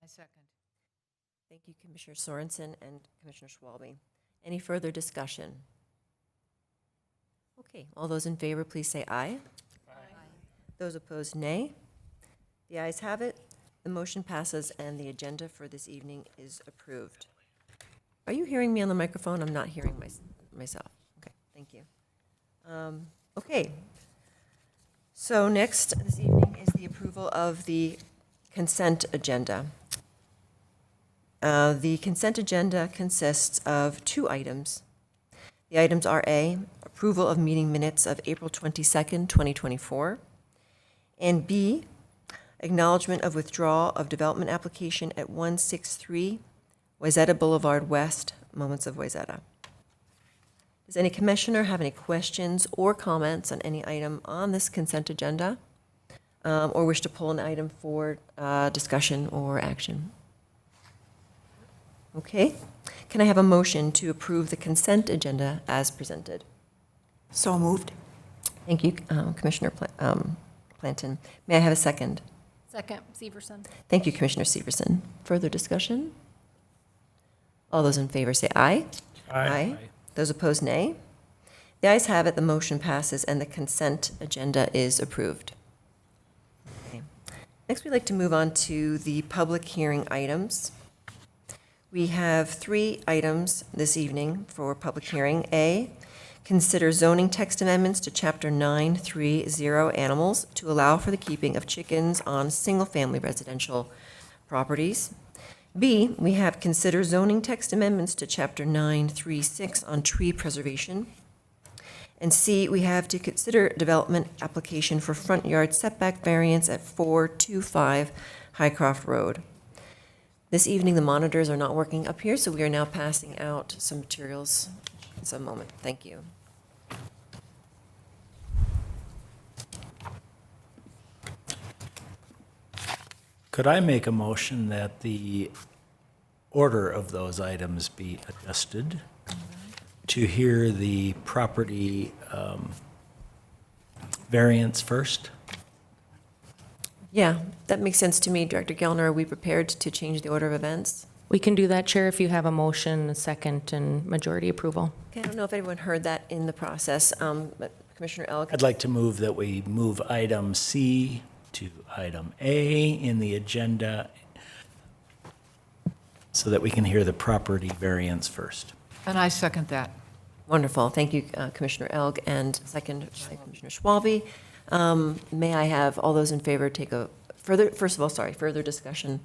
I second. Thank you, Commissioner Sorensen and Commissioner Schwalbe. Any further discussion? Okay, all those in favor, please say aye. Aye. Those opposed, nay. The ayes have it. The motion passes, and the agenda for this evening is approved. Are you hearing me on the microphone? I'm not hearing myself. Okay, thank you. Okay. So next this evening is the approval of the consent agenda. The consent agenda consists of 2 items. The items are A, approval of meeting minutes of April 22nd, 2024, and B, acknowledgement of withdrawal of development application at 163 Wayzata Boulevard West, Moments of Wayzata. Does any commissioner have any questions or comments on any item on this consent agenda, or wish to pull an item for discussion or action? Okay. Can I have a motion to approve the consent agenda as presented? So moved. Thank you, Commissioner Planton. May I have a second? Second, Severson. Thank you, Commissioner Severson. Further discussion? All those in favor say aye. Aye. Those opposed, nay. The ayes have it, the motion passes, and the consent agenda is approved. Okay. Next, we'd like to move on to the public hearing items. We have 3 items this evening for public hearing. A, consider zoning text amendments to Chapter 930 Animals to allow for the keeping of chickens on single-family residential properties. B, we have consider zoning text amendments to Chapter 936 on tree preservation. And C, we have to consider development application for front yard setback variance at 425 Highcroft Road. This evening, the monitors are not working up here, so we are now passing out some materials in some moment. Thank you. Could I make a motion that the order of those items be adjusted to hear the property variance first? Yeah, that makes sense to me. Director Gellner, are we prepared to change the order of events? We can do that, Chair, if you have a motion, a second, and majority approval. Okay, I don't know if anyone heard that in the process, but Commissioner Elk. I'd like to move that we move item C to item A in the agenda so that we can hear the property variance first. And I second that. Wonderful. Thank you, Commissioner Elk, and second by Commissioner Schwalbe. May I have all those in favor take a further discussion?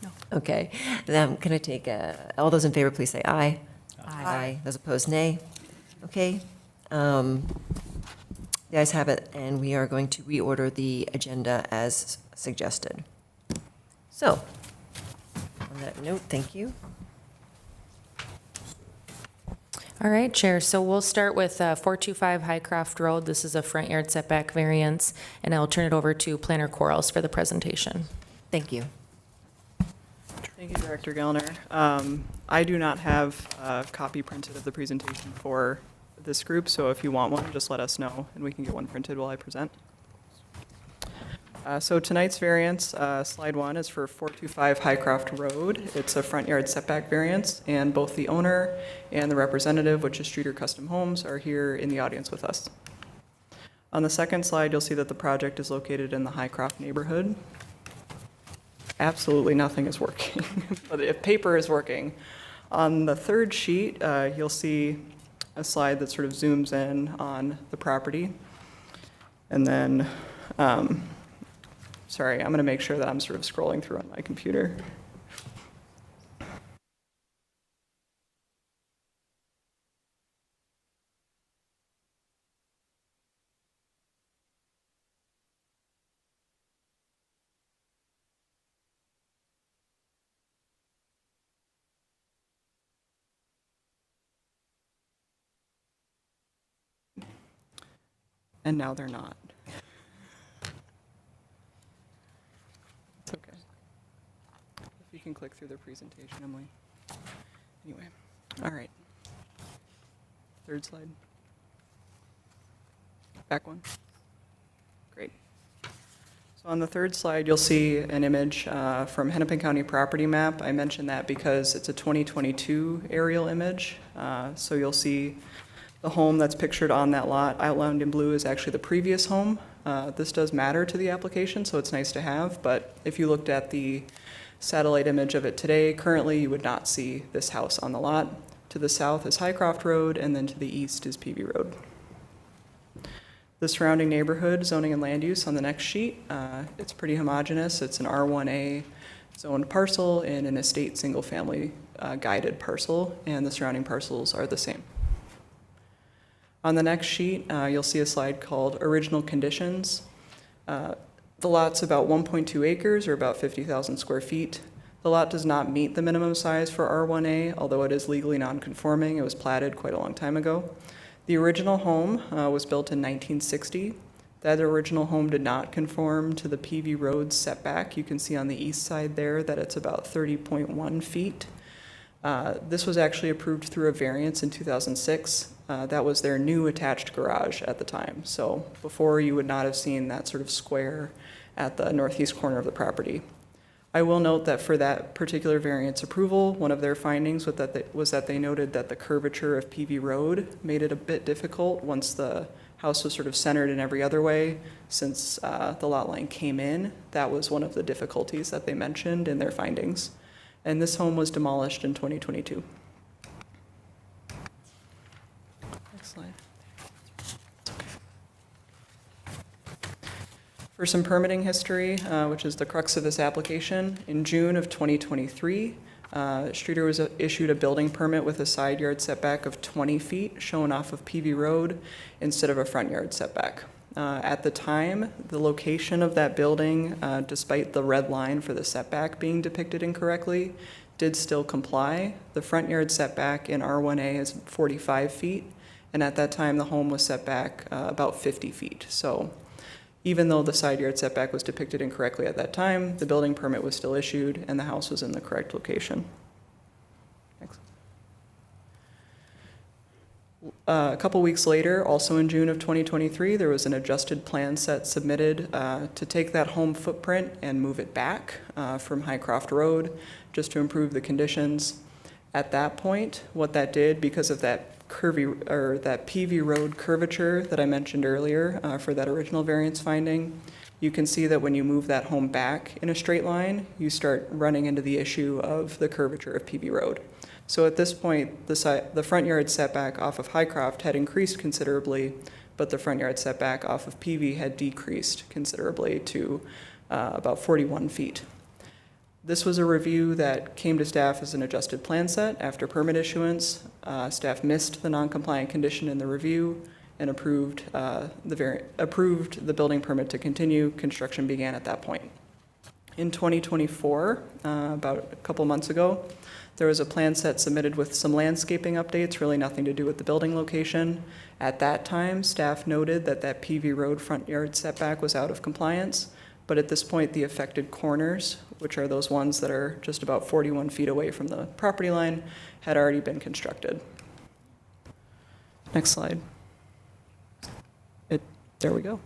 No. Okay. Then can I take all those in favor, please say aye. Aye. Those opposed, nay. Okay. The ayes have it, and we are going to reorder the agenda as suggested. So, on that note, thank you. All right, Chair, so we'll start with 425 Highcroft Road. This is a front yard setback variance, and I'll turn it over to Planner Corals for the presentation. Thank you. Thank you, Director Gellner. I do not have a copy printed of the presentation for this group, so if you want one, just let us know, and we can get one printed while I present. So tonight's variance, slide 1, is for 425 Highcroft Road. It's a front yard setback variance, and both the owner and the representative, which is Streeter Custom Homes, are here in the audience with us. On the second slide, you'll see that the project is located in the Highcroft neighborhood. Absolutely nothing is working, but if paper is working. On the third sheet, you'll see a slide that sort of zooms in on the property. And then, sorry, I'm going to make sure that I'm sort of scrolling through on my computer. And now they're not. It's okay. If you can click through the presentation, Emily. Anyway, all right. Third slide. Back one. Great. So on the third slide, you'll see an image from Hennepin County property map. I mentioned that because it's a 2022 aerial image. So you'll see the home that's pictured on that lot outlined in blue is actually the previous home. This does matter to the application, so it's nice to have, but if you looked at the satellite image of it today, currently you would not see this house on the lot. To the south is Highcroft Road, and then to the east is Peavy Road. The surrounding neighborhood, zoning and land use on the next sheet, it's pretty homogeneous. It's an R1A zoned parcel and an estate single-family guided parcel, and the surrounding parcels are the same. On the next sheet, you'll see a slide called Original Conditions. The lot's about 1.2 acres, or about 50,000 square feet. The lot does not meet the minimum size for R1A, although it is legally non-conforming. It was platted quite a long time ago. The original home was built in 1960. That original home did not conform to the Peavy Road setback. You can see on the east side there that it's about 30.1 feet. This was actually approved through a variance in 2006. That was their new attached garage at the time. So before, you would not have seen that sort of square at the northeast corner of the property. I will note that for that particular variance approval, one of their findings was that they noted that the curvature of Peavy Road made it a bit difficult once the house was sort of centered in every other way. Since the lot line came in, that was one of the difficulties that they mentioned in their findings. And this home was demolished in 2022. Next slide. For some permitting history, which is the crux of this application, in June of 2023, Streeter was issued a building permit with a side yard setback of 20 feet shown off of Peavy Road instead of a front yard setback. At the time, the location of that building, despite the red line for the setback being depicted incorrectly, did still comply. The front yard setback in R1A is 45 feet, and at that time, the home was set back about 50 feet. So even though the side yard setback was depicted incorrectly at that time, the building permit was still issued and the house was in the correct location. Next. A couple weeks later, also in June of 2023, there was an adjusted plan set submitted to take that home footprint and move it back from Highcroft Road just to improve the conditions. At that point, what that did, because of that that Peavy Road curvature that I mentioned earlier for that original variance finding, you can see that when you move that home back in a straight line, you start running into the issue of the curvature of Peavy Road. So at this point, the front yard setback off of Highcroft had increased considerably, but the front yard setback off of Peavy had decreased considerably to about 41 feet. This was a review that came to staff as an adjusted plan set after permit issuance. Staff missed the non-compliant condition in the review and approved the building permit to continue. Construction began at that point. In 2024, about a couple months ago, there was a plan set submitted with some landscaping updates, really nothing to do with the building location. At that time, staff noted that that Peavy Road front yard setback was out of compliance. But at this point, the affected corners, which are those ones that are just about 41 feet away from the property line, had already been constructed. Next slide. There we go.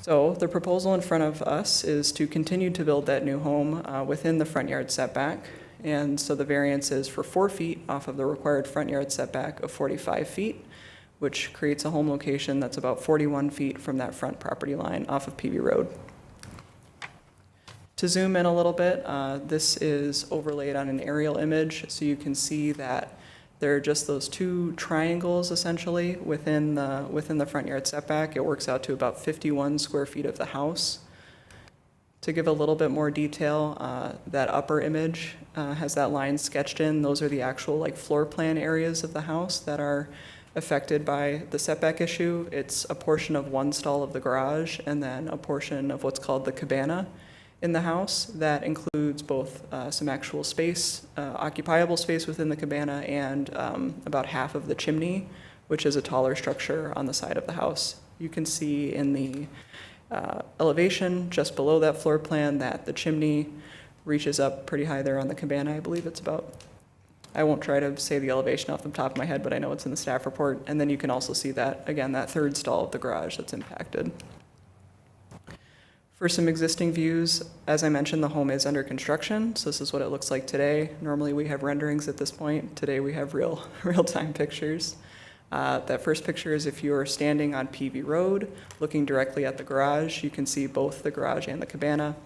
So the proposal in front of us is to continue to build that new home within the front yard setback. And so the variance is for 4 feet off of the required front yard setback of 45 feet, which creates a home location that's about 41 feet from that front property line off of Peavy Road. To zoom in a little bit, this is overlaid on an aerial image, so you can see that there are just those two triangles essentially within the front yard setback. It works out to about 51 square feet of the house. To give a little bit more detail, that upper image has that line sketched in. Those are the actual floor plan areas of the house that are affected by the setback issue. It's a portion of one stall of the garage and then a portion of what's called the cabana in the house that includes both some actual space, occupiable space within the cabana, and about half of the chimney, which is a taller structure on the side of the house. You can see in the elevation just below that floor plan that the chimney reaches up pretty high there on the cabana. I believe it's about, I won't try to say the elevation off the top of my head, but I know it's in the staff report. And then you can also see that, again, that third stall of the garage that's impacted. For some existing views, as I mentioned, the home is under construction, so this is what it looks like today. Normally we have renderings at this point. Today we have real-time pictures. That first picture is if you're standing on PV Road, looking directly at the garage. You can see both the garage and the cabana.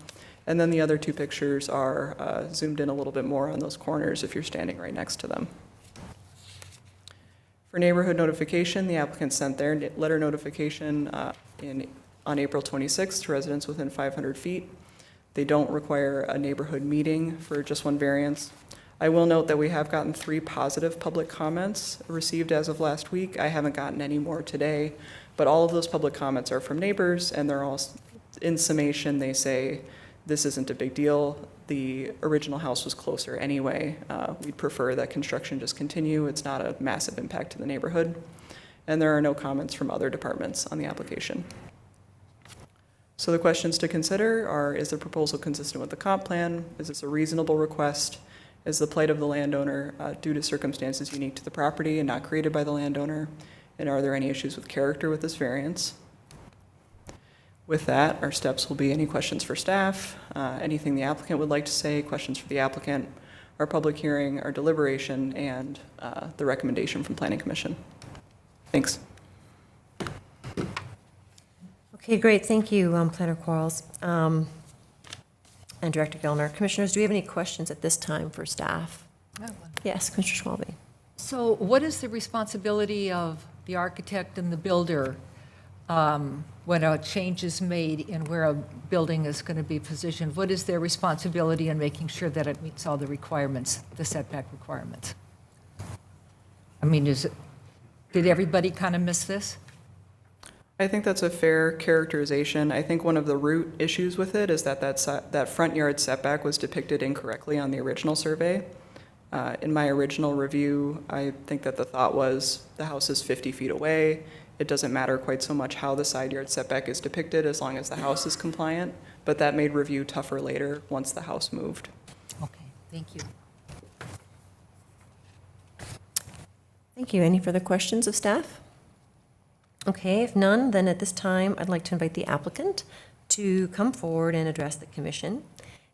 And then the other two pictures are zoomed in a little bit more on those corners if you're standing right next to them. For neighborhood notification, the applicant sent their letter notification on April 26th to residents within 500 feet. They don't require a neighborhood meeting for just one variance. I will note that we have gotten 3 positive public comments received as of last week. I haven't gotten any more today, but all of those public comments are from neighbors, and they're all, in summation, they say, this isn't a big deal. The original house was closer anyway. We'd prefer that construction just continue. It's not a massive impact to the neighborhood. And there are no comments from other departments on the application. So the questions to consider are, is the proposal consistent with the comp plan? Is this a reasonable request? Is the plight of the landowner due to circumstances unique to the property and not created by the landowner? And are there any issues with character with this variance? With that, our steps will be any questions for staff, anything the applicant would like to say, questions for the applicant, our public hearing, our deliberation, and the recommendation from Planning Commission. Thanks. Okay, great, thank you, Planner Quarles and Director Gellner. Commissioners, do we have any questions at this time for staff? Yes, Commissioner Schwalbe. So what is the responsibility of the architect and the builder when a change is made in where a building is going to be positioned? What is their responsibility in making sure that it meets all the requirements, the setback requirements? I mean, did everybody kind of miss this? I think that's a fair characterization. I think one of the root issues with it is that that front yard setback was depicted incorrectly on the original survey. In my original review, I think that the thought was the house is 50 feet away. It doesn't matter quite so much how the side yard setback is depicted as long as the house is compliant, but that made review tougher later once the house moved. Okay, thank you. Thank you. Any further questions of staff? Okay, if none, then at this time, I'd like to invite the applicant to come forward and address the commission.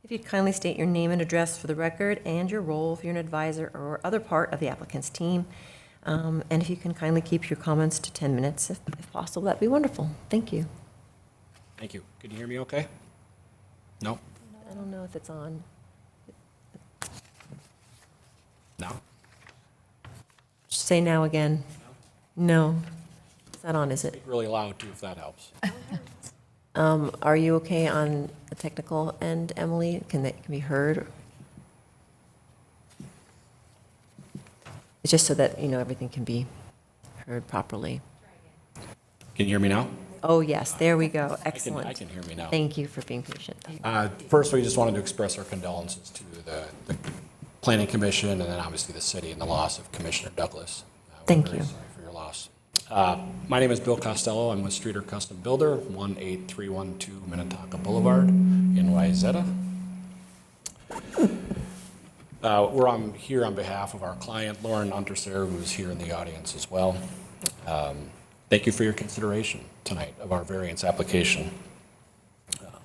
If you'd kindly state your name and address for the record and your role if you're an advisor or other part of the applicant's team. And if you can kindly keep your comments to 10 minutes, if possible, that'd be wonderful. Thank you. Thank you. Can you hear me okay? No? I don't know if it's on. No? Say now again. No. It's not on, is it? Speak really loud too, if that helps. Are you okay on the technical end, Emily? Can that be heard? It's just so that, everything can be heard properly. Can you hear me now? Oh, yes, there we go. Excellent. I can hear me now. Thank you for being patient. First, we just wanted to express our condolences to the Planning Commission and then obviously the city and the loss of Commissioner Douglas. We're Thank very you. sorry for your loss. My name is Bill Costello. I'm with Streeter Custom Builder, 18312 Minnetonka Boulevard in Wayzata. We're here on behalf of our client, Lauren Unterser, who's here in the audience as well. Thank you for your consideration tonight of our variance application.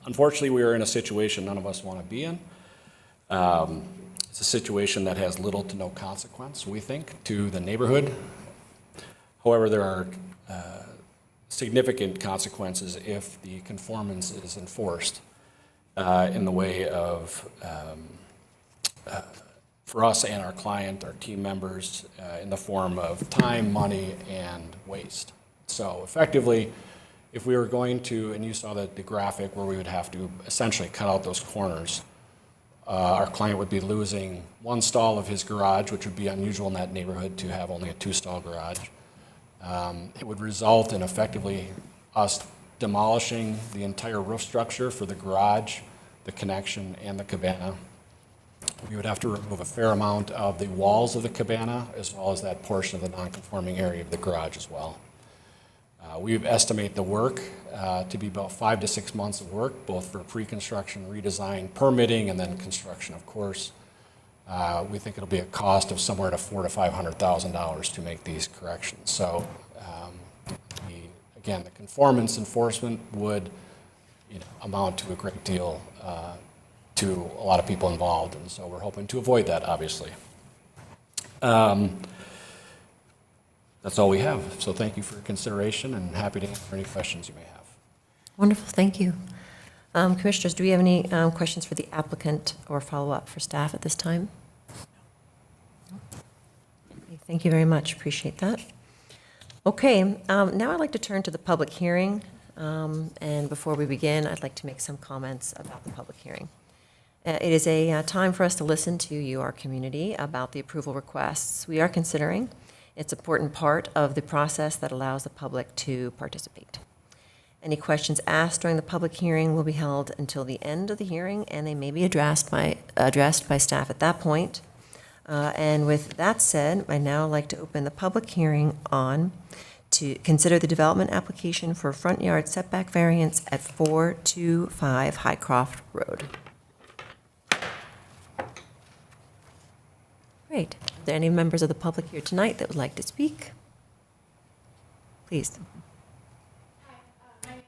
Unfortunately, we are in a situation none of us want to be in. It's a situation that has little to no consequence, we think, to the neighborhood. However, there are significant consequences if the conformance is enforced in the way of, for us and our client, our team members, in the form of time, money, and waste. So effectively, if we were going to, and you saw the graphic where we would have to essentially cut out those corners, our client would be losing one stall of his garage, which would be unusual in that neighborhood to have only a 2-stall garage. It would result in effectively us demolishing the entire roof structure for the garage, the connection, and the cabana. We would have to remove a fair amount of the walls of the cabana, as well as that portion of the non-conforming area of the garage as well. We estimate the work to be about 5 to 6 months of work, both for pre-construction, redesign, permitting, and then construction, of course. We think it'll be a cost of somewhere to $400,000 to $500,000 to make these corrections. So, again, the conformance enforcement would amount to a great deal to a lot of people involved, and so we're hoping to avoid that, obviously. That's all we have, so thank you for your consideration, and happy to answer any questions you may have. Wonderful, thank you. Commissioners, do we have any questions for the applicant or follow-up for staff at this time? Okay, thank you very much, appreciate that. Okay, now I'd like to turn to the public hearing, and before we begin, I'd like to make some comments about the public hearing. It is a time for us to listen to you, our community, about the approval requests we are considering. It's an important part of the process that allows the public to participate. Any questions asked during the public hearing will be held until the end of the hearing, and they may be addressed by staff at that point. And with that said, I'd now like to open the public hearing to consider the development application for front yard setback variance at 425 Highcroft Road. Great. Are there any members of the public here tonight that would like to speak? Please.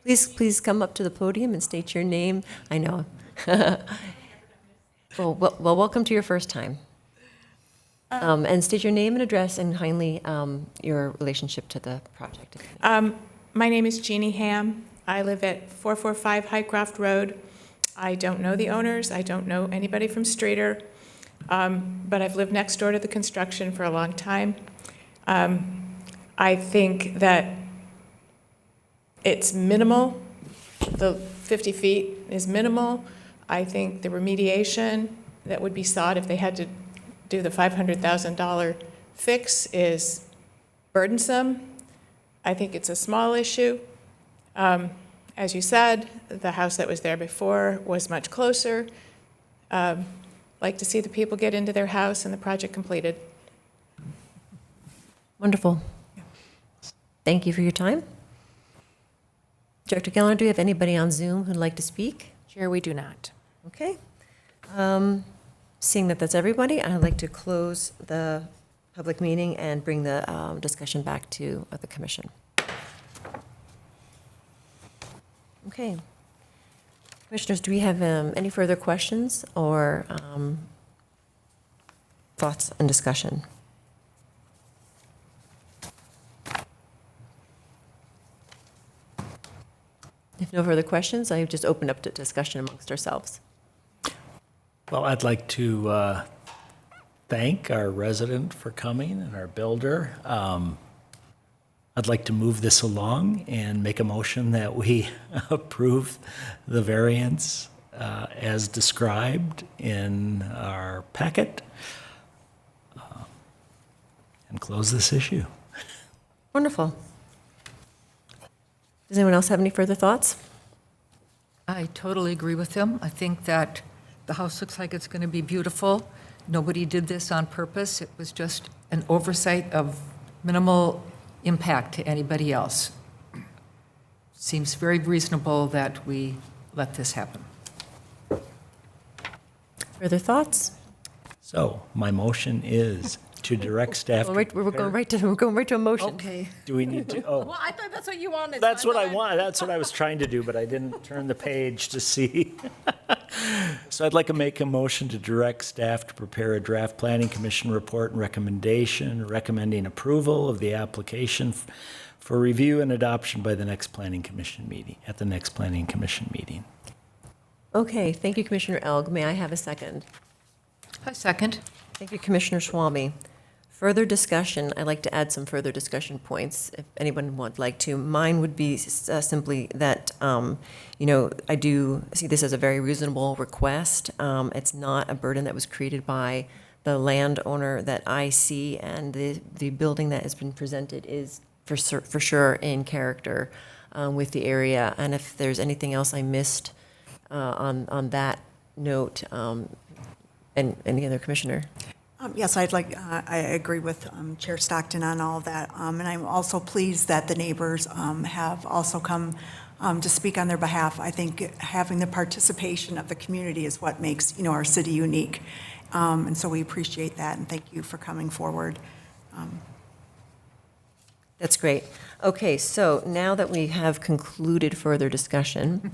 Please come up to the podium and state your name. I know. Well, welcome to your first time. And state your name and address and kindly your relationship to the project. My name is Jeannie Ham. I live at 445 Highcroft Road. I don't know the owners. I don't know anybody from Streeter, but I've lived next door to the construction for a long time. I think that it's minimal. The 50 feet is minimal. I think the remediation that would be sought if they had to do the $500,000 fix is burdensome. I think it's a small issue. As you said, the house that was there before was much closer. Like to see the people get into their house and the project completed. Wonderful. Thank you for your time. Director Gellner, do you have anybody on Zoom who'd like to speak? Chair, we do not. Okay. Seeing that that's everybody, I'd like to close the public meeting and bring the discussion back to the commission. Okay. Commissioners, do we have any further questions or thoughts and discussion? If no further questions, I just open up to discussion amongst ourselves. Well, I'd like to thank our resident for coming and our builder. I'd like to move this along and make a motion that we approve the variance as described in our packet and close this issue. Wonderful. Does anyone else have any further thoughts? I totally agree with him. I think that the house looks like it's going to be beautiful. Nobody did this on purpose. It was just an oversight of minimal impact to anybody else. Seems very reasonable that we let this happen. Further thoughts? So my motion is to direct staff. We're going right to a motion. Okay. Do we need to? Oh. Well, I thought that's what you wanted. That's what I want. That's what I was trying to do, but I didn't turn the page to see. So I'd like to make a motion to direct staff to prepare a draft planning commission report and recommendation recommending approval of the application for review and adoption by the next planning commission meeting, at the next planning commission meeting. Okay, thank you, Commissioner Elg. May I have a second? A second. Thank you, Commissioner Schwalbe. Further discussion, I'd like to add some further discussion points if anyone would like to. Mine would be simply that, I do see this as a very reasonable request. It's not a burden that was created by the landowner that I see, and the building that has been presented is for sure in character with the area. And if there's anything else I missed on that note, and any other commissioner? Yes, I agree with Chair Stockton on all of that. And I'm also pleased that the neighbors have also come to speak on their behalf. I think having the participation of the community is what makes, our city unique. And so we appreciate that, and thank you for coming forward. That's great. Okay, so now that we have concluded further discussion,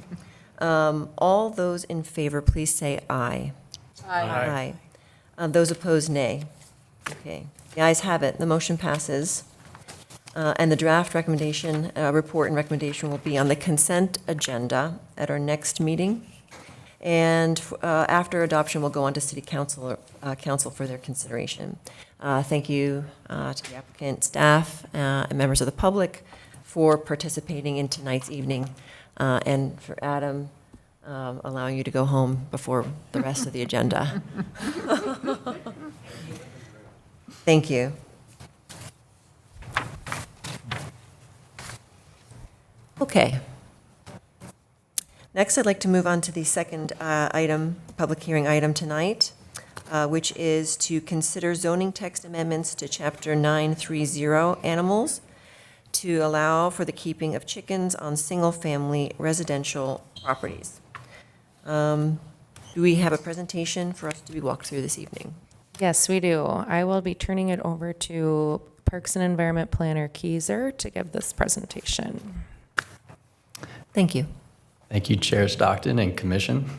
All those in favor, please say aye. Aye. Those opposed, nay. Okay, the ayes have it, the motion passes. And the draft recommendation, report and recommendation will be on the consent agenda at our next meeting. And after adoption, we'll go on to City Council, Council for their consideration. Thank you to the applicant, staff, and members of the public for participating in tonight's evening, and for Adam allowing you to go home before the rest of the agenda. Thank you. Okay. Next, I'd like to move on to the second item, public hearing item tonight, which is to consider zoning text amendments to Chapter 930 Animals to allow for the keeping of chickens on single-family residential properties. Do we have a presentation for us to be walked through this evening? Yes, we do. I will be turning it over to Parks and Environment Planner Keyser to give this presentation. Thank you. Thank you, Chair Stockton and Commission.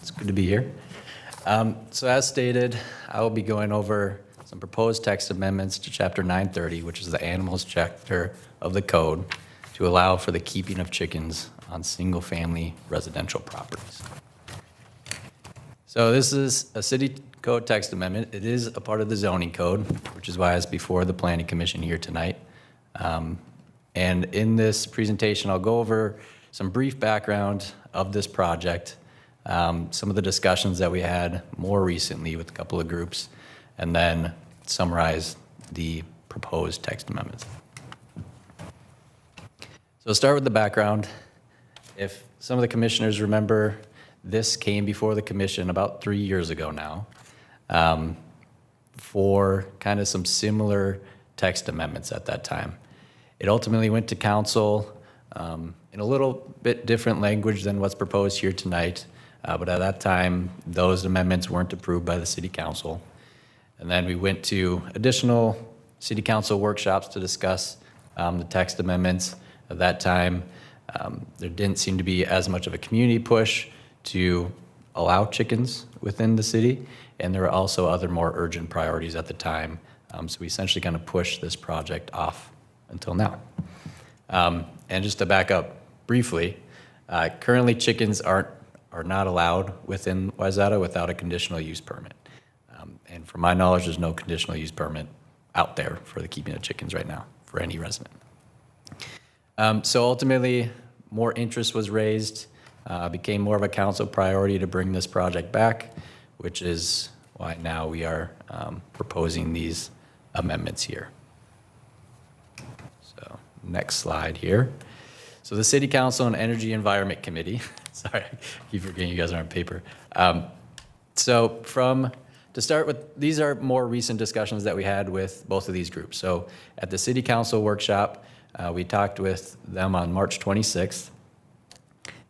It's good to be here. So as stated, I will be going over some proposed text amendments to Chapter 930, which is the animals chapter of the code, to allow for the keeping of chickens on single-family residential properties. So this is a city code text amendment. It is a part of the zoning code, which is why it's before the Planning Commission here tonight. And in this presentation, I'll go over some brief background of this project, some of the discussions that we had more recently with a couple of groups, and then summarize the proposed text amendments. So start with the background. If some of the commissioners remember, this came before the commission about 3 years ago now, for kind of some similar text amendments at that time. It ultimately went to council in a little bit different language than what's proposed here tonight, but at that time, those amendments weren't approved by the city council. And then we went to additional city council workshops to discuss the text amendments. At that time, there didn't seem to be as much of a community push to allow chickens within the city, and there were also other more urgent priorities at the time. So we essentially kind of pushed this project off until now. And just to back up briefly, currently chickens are not allowed within Wayzata without a conditional use permit. And from my knowledge, there's no conditional use permit out there for the keeping of chickens right now for any resident. So ultimately, more interest was raised, became more of a council priority to bring this project back, which is why now we are proposing these amendments here. So next slide here. So the City Council and Energy Environment Committee, sorry, I keep forgetting you guys are on paper. To start with, these are more recent discussions that we had with both of these groups. So at the City Council workshop, we talked with them on March 26th.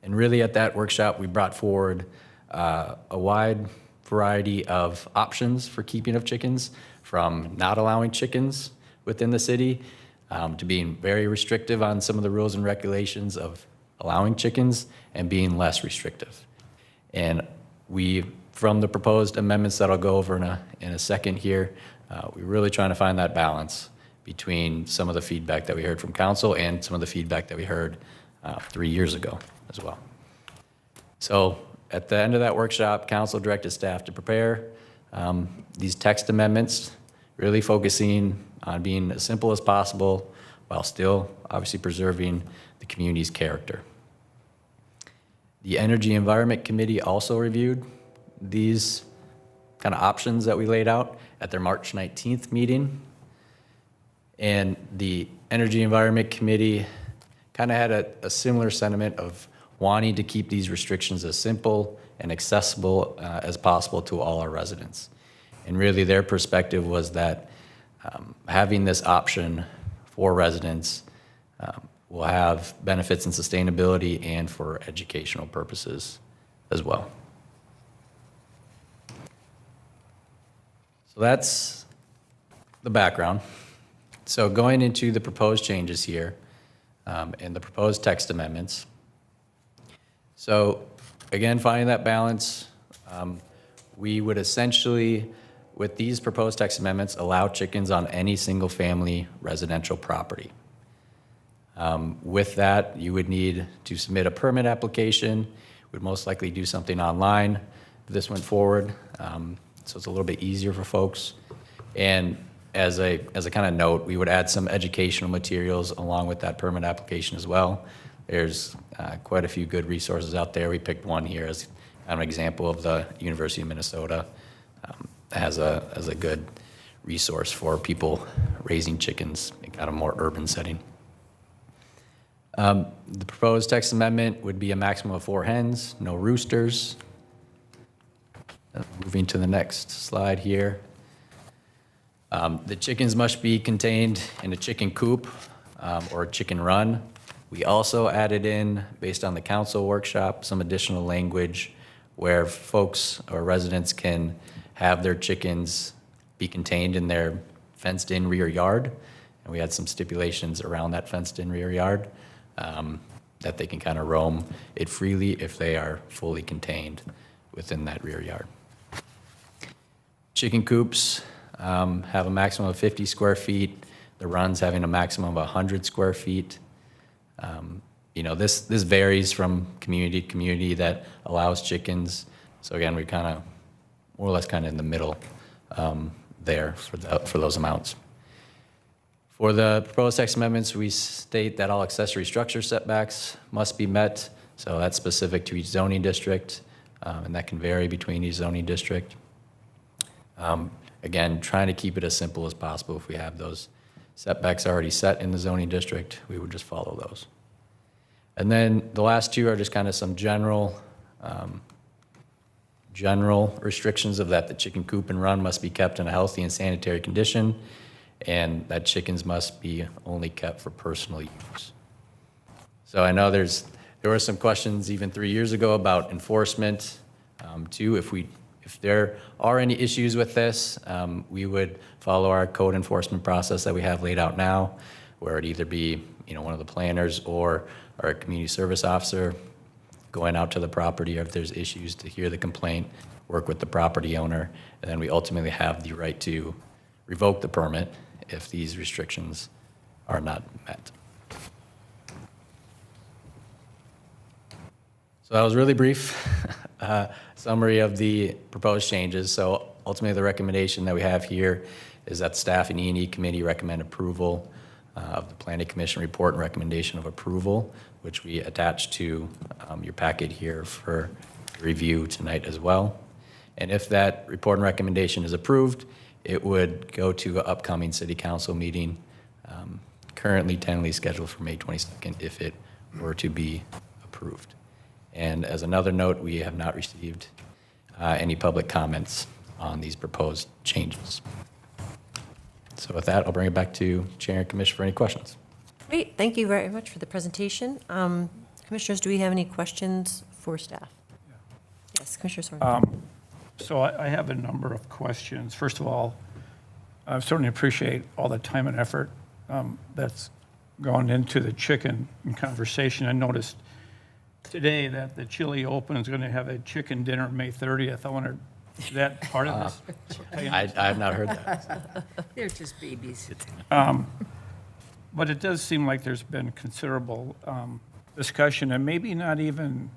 And really at that workshop, we brought forward a wide variety of options for keeping of chickens, from not allowing chickens within the city to being very restrictive on some of the rules and regulations of allowing chickens and being less restrictive. And from the proposed amendments that I'll go over in a second here, we're really trying to find that balance between some of the feedback that we heard from council and some of the feedback that we heard 3 years ago as well. So at the end of that workshop, council directed staff to prepare these text amendments, really focusing on being as simple as possible while still obviously preserving the community's character. The Energy Environment Committee also reviewed these kind of options that we laid out at their March 19th meeting. And the Energy Environment Committee kind of had a similar sentiment of wanting to keep these restrictions as simple and accessible as possible to all our residents. And really their perspective was that having this option for residents will have benefits in sustainability and for educational purposes as well. So that's the background. So going into the proposed changes here and the proposed text amendments. So again, finding that balance, we would essentially, with these proposed text amendments, allow chickens on any single-family residential property. With that, you would need to submit a permit application. We'd most likely do something online if this went forward, so it's a little bit easier for folks. And as a kind of note, we would add some educational materials along with that permit application as well. There's quite a few good resources out there. We picked one here as kind of an example of the University of Minnesota as a good resource for people raising chickens in kind of more urban setting. The proposed text amendment would be a maximum of 4 hens, no roosters. Moving to the next slide here. The chickens must be contained in a chicken coop or a chicken run. We also added in, based on the council workshop, some additional language where folks or residents can have their chickens be contained in their fenced-in rear yard. And we had some stipulations around that fenced-in rear yard that they can kind of roam it freely if they are fully contained within that rear yard. Chicken coops have a maximum of 50 square feet. The runs having a maximum of 100 square feet. This varies from community to community that allows chickens. So again, we kind of more or less kind of in the middle there for those amounts. For the proposed text amendments, we state that all accessory structure setbacks must be met. So that's specific to each zoning district, and that can vary between each zoning district. Again, trying to keep it as simple as possible. If we have those setbacks already set in the zoning district, we would just follow those. And then the last two are just kind of some general restrictions of that the chicken coop and run must be kept in a healthy and sanitary condition, and that chickens must be only kept for personal use. So I know there were some questions even 3 years ago about enforcement too. If there are any issues with this, we would follow our code enforcement process that we have laid out now, where it'd either be one of the planners or our community service officer going out to the property, or if there's issues, to hear the complaint, work with the property owner, and then we ultimately have the right to revoke the permit if these restrictions are not met. So that was really brief summary of the proposed changes. So ultimately, the recommendation that we have here is that the staff and E&E committee recommend approval of the Planning Commission report and recommendation of approval, which we attach to your packet here for review tonight as well. And if that report and recommendation is approved, it would go to an upcoming city council meeting, currently tentatively scheduled for May 22nd, if it were to be approved. And as another note, we have not received any public comments on these proposed changes. So with that, I'll bring it back to Chair and Commission for any questions. Great, thank you very much for the presentation. Commissioners, do we have any questions for staff? Yes, Commissioner Soren. So I have a number of questions. First of all, I certainly appreciate all the time and effort that's gone into the chicken conversation. I noticed today that the Chili Open is going to have a chicken dinner May 30th. I wonder, is that part of this? I have not heard that. They're just babies. But it does seem like there's been considerable discussion and maybe not even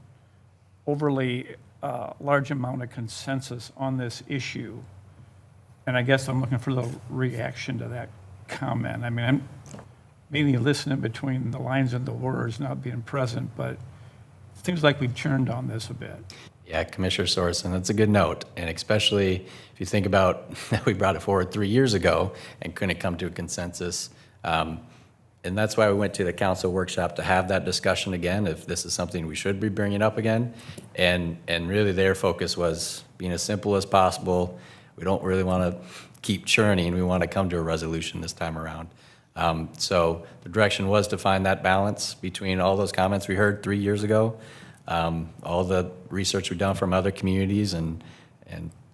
overly large amount of consensus on this issue. And I guess I'm looking for the reaction to that comment. I mean, I'm maybe listening between the lines and the words, not being present, but it seems like we've churned on this a bit. Yeah, Commissioner Sorensen, that's a good note. And especially if you think about that we brought it forward 3 years ago and couldn't come to a consensus. And that's why we went to the council workshop to have that discussion again, if this is something we should be bringing up again. And really their focus was being as simple as possible. We don't really want to keep churning. We want to come to a resolution this time around. So the direction was to find that balance between all those comments we heard 3 years ago, all the research we've done from other communities, and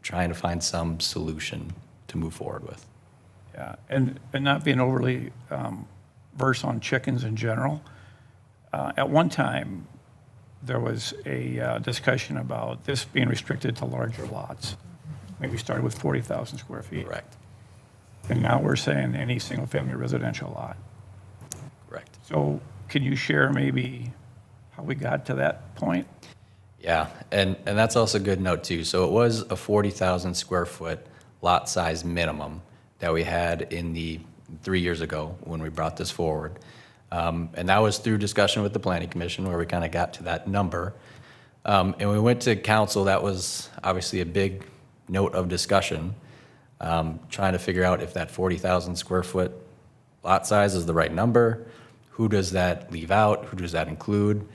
trying to find some solution to move forward with. Yeah, and not being overly versed on chickens in general. At one time, there was a discussion about this being restricted to larger lots. Maybe started with 40,000 square feet. Correct, And now we're saying any single-family residential lot. correct. So can you share maybe how we got to that point? Yeah, and that's also a good note too. So it was a 40,000 square foot lot size minimum that we had in the 3 years ago when we brought this forward. And that was through discussion with the planning commission where we kind of got to that number. And we went to council, that was obviously a big note of discussion, trying to figure out if that 40,000 square foot lot size is the right number. Who does that leave out? Who does that include?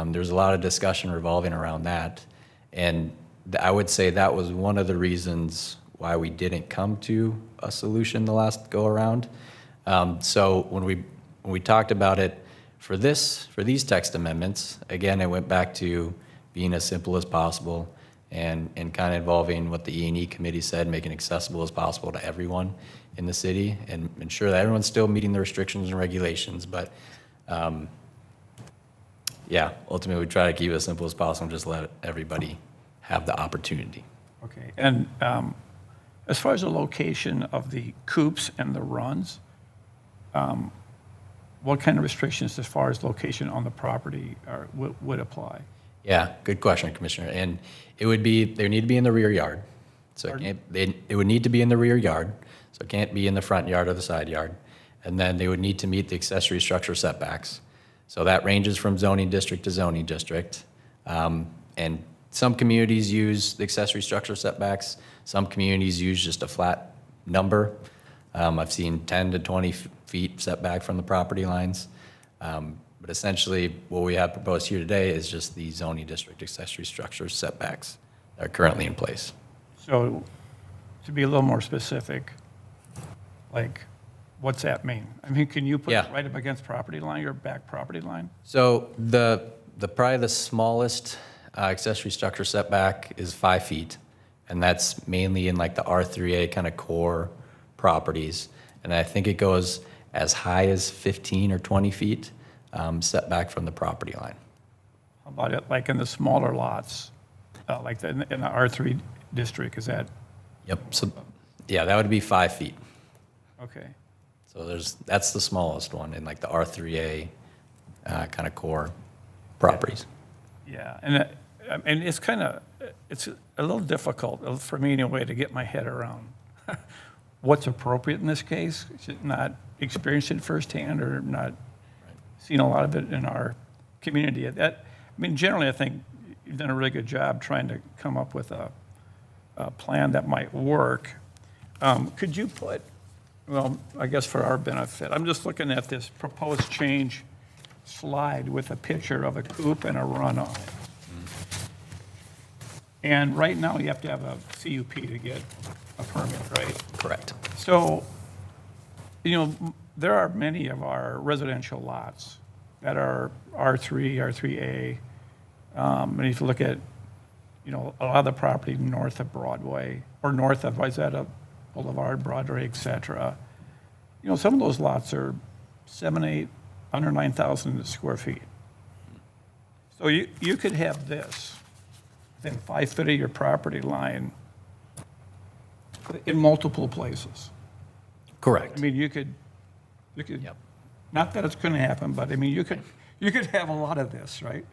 There's a lot of discussion revolving around that. And I would say that was one of the reasons why we didn't come to a solution the last go around. So when we talked about it for these text amendments, again, I went back to being as simple as possible and kind of involving what the E&E committee said, making it accessible as possible to everyone in the city and ensure that everyone's still meeting the restrictions and regulations. But yeah, ultimately, we try to keep it as simple as possible and just let everybody have the opportunity. Okay, and as far as the location of the coops and the runs, what kind of restrictions as far as location on the property would apply? Yeah, good question, Commissioner. And they would need to be in the rear yard. So it would need to be in the rear yard, so it can't be in the front yard or the side yard. And then they would need to meet the accessory structure setbacks. So that ranges from zoning district to zoning district. And some communities use the accessory structure setbacks. Some communities use just a flat number. I've seen 10 to 20 feet setback from the property lines. But essentially, what we have proposed here today is just the zoning district accessory structure setbacks that are currently in place. So to be a little more specific, like, what's that mean? I mean, can you put it Yeah. right up against property line or back property line? So probably the smallest accessory structure setback is 5 feet, and that's mainly in like the R3A kind of core properties. And I think it goes as high as 15 or 20 feet setback from the property line. How about it, like in the smaller lots, like in the R3 district, is that, Yep, so, yeah, that would be 5 feet. okay? So that's the smallest one in like the R3A kind of core properties. Yeah, and it's it's a little difficult for me anyway to get my head around what's appropriate in this case. Just not experienced it firsthand or not seen a lot of it in our community. Generally, I think you've done a really good job trying to come up with a plan that might work. Could you put, well, I guess for our benefit, I'm just looking at this proposed change slide with a picture of a coop and a run on it. And right now, you have to have a CUP to get a permit, right? Correct. So, there are many of our residential lots that are R3, R3A. And if you look at, a lot of the property north of Broadway or north of Wayzata Boulevard, Broadway, et cetera. Some of those lots are 7, 8, under 9,000 square feet. So you could have this within 5 feet of your property line in multiple places. Correct. You could, Yep. not that it's going to happen, but you could have a lot of this, right?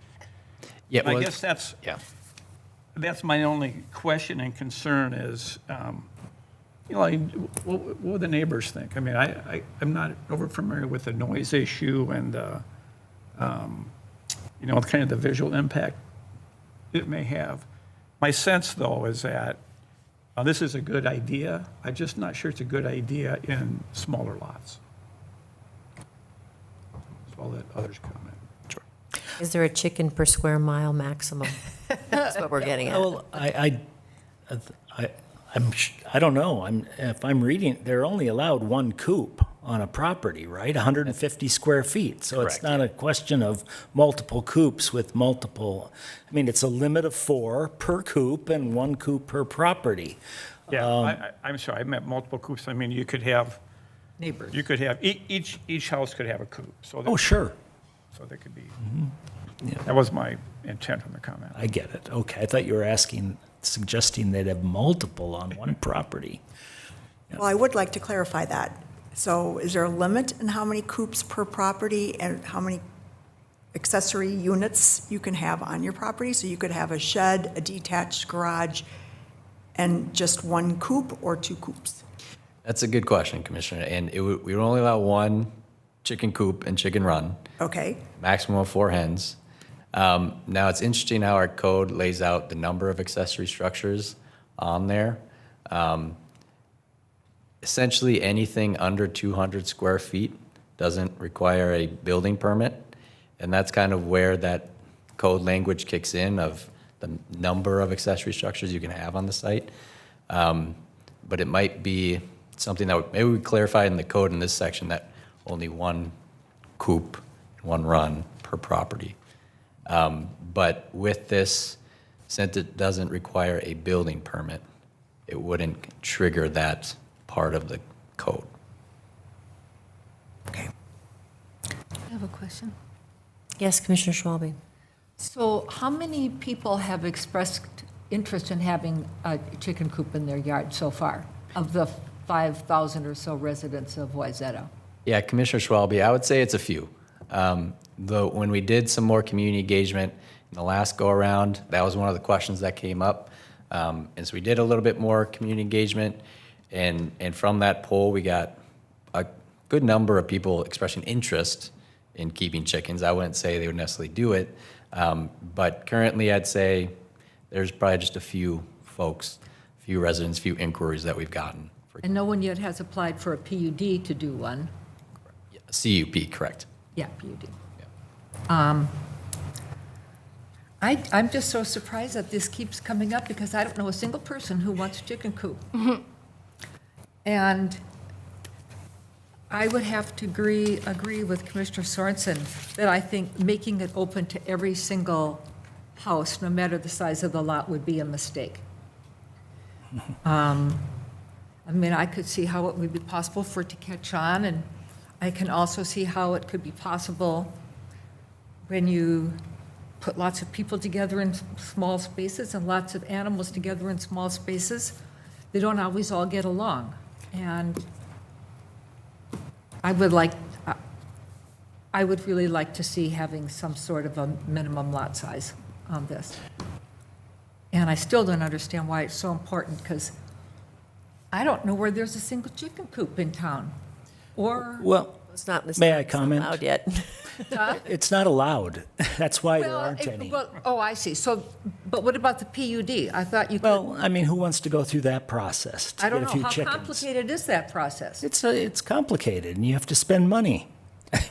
Yeah, I well, guess yeah. that's my only question and concern is, what would the neighbors think? I'm not over familiar with the noise issue and, kind of the visual impact it may have. My sense, though, is that this is a good idea. I'm just not sure it's a good idea in smaller lots. So I'll let others comment. Sure. Is there a chicken per square mile maximum? That's what we're getting at. Well, I don't know. If I'm reading, they're only allowed one coop on a property, right? 150 square feet. So Correct, it's not a question of multiple coops with multiple. It's a limit of 4 per coop and 1 coop per property. Yeah, I'm sorry, I meant multiple coops. You could have, Neighbors. you could have, each house could have a coop. So Oh, sure. So there could be, That was my intent on the comment. I get it. Okay, I thought you were suggesting they'd have multiple on one property. Well, I would like to clarify that. So is there a limit in how many coops per property and how many accessory units you can have on your property? So you could have a shed, a detached garage, and just one coop or two coops? That's a good question, Commissioner, and we would only allow one chicken coop and chicken run, Okay, maximum of 4 hens. Now, it's interesting how our code lays out the number of accessory structures on there. Essentially, anything under 200 square feet doesn't require a building permit, and that's kind of where that code language kicks in of the number of accessory structures you can have on the site. But it might be something that maybe we clarify in the code in this section that only one coop, one run per property. But with this, since it doesn't require a building permit, it wouldn't trigger that part of the code. okay. I have a question. Yes, Commissioner Schwalbe. So how many people have expressed interest in having a chicken coop in their yard so far, of the 5,000 or so residents of Wayzata? Yeah, Commissioner Schwalbe, I would say it's a few. Though when we did some more community engagement in the last go-around, that was one of the questions that came up. And so we did a little bit more community engagement, and from that poll, we got a good number of people expressing interest in keeping chickens. I wouldn't say they would necessarily do it, but currently I'd say there's probably just a few folks, few residents, few inquiries that we've gotten. For And no one yet has applied for a PUD to do one. CUP, correct. Yeah, PUD. I'm just so surprised that this keeps coming up because I don't know a single person who wants a chicken coop. And I would have to agree with Commissioner Sorensen that I think making it open to every single house, no matter the size of the lot, would be a mistake. I mean, I could see how it would be possible for it to catch on, and I can also see how it could be possible when you put lots of people together in small spaces and lots of animals together in small spaces. They don't always all get along. And I would really like to see having some sort of a minimum lot size on this. And I still don't understand why it's so important, because I don't know where there's a single chicken coop in town. Or, Well, It's not, May I it's not comment? allowed yet. it's not allowed. That's why there well, aren't any. oh, I see. So, but what about the PUD? I thought you could, Well, I mean, who wants to go through that process to I don't get a know, few how chickens? complicated is that process? It's complicated, and you have to spend money.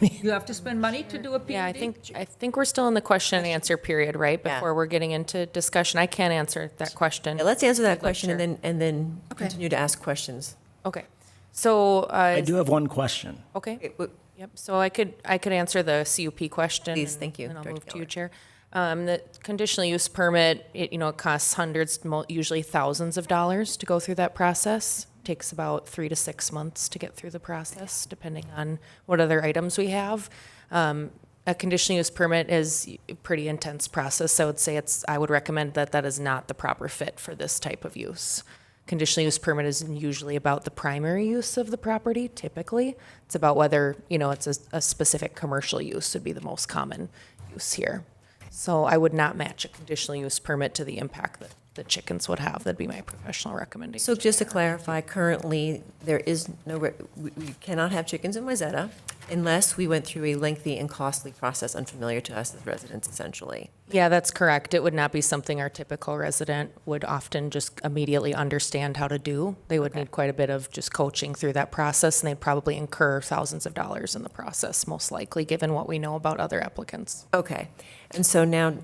You have to spend money to do a PUD? Yeah, I think we're still in the question and answer period, right? Yeah. Before we're getting into discussion. I can't answer that question. Yeah, let's answer that I'd like question and Chair. then Okay. continue to ask questions. Okay. So, I do have one question. okay. Yep, so I could answer the CUP question. Please, and thank you, then I'll Director move to you, Geller. Chair. The conditional use permit, it costs hundreds, usually thousands of dollars to go through that process. Takes about 3 to 6 months to get through the process, depending on what other items we have. A conditional use permit is a pretty intense process. I would say I would recommend that is not the proper fit for this type of use. Conditional use permit is usually about the primary use of the property, typically. It's about whether, it's a specific commercial use would be the most common use here. So I would not match a conditional use permit to the impact that the chickens would have. That'd be my professional recommendation. So just to clarify, currently, there is we cannot have chickens in Wayzata unless we went through a lengthy and costly process unfamiliar to us as residents, essentially. Yeah, that's correct. It would not be something our typical resident would often just immediately understand how to do. They would need quite a bit of just coaching through that process, and they'd probably incur thousands of dollars in the process, most likely, given what we know about other applicants. Okay. And so now,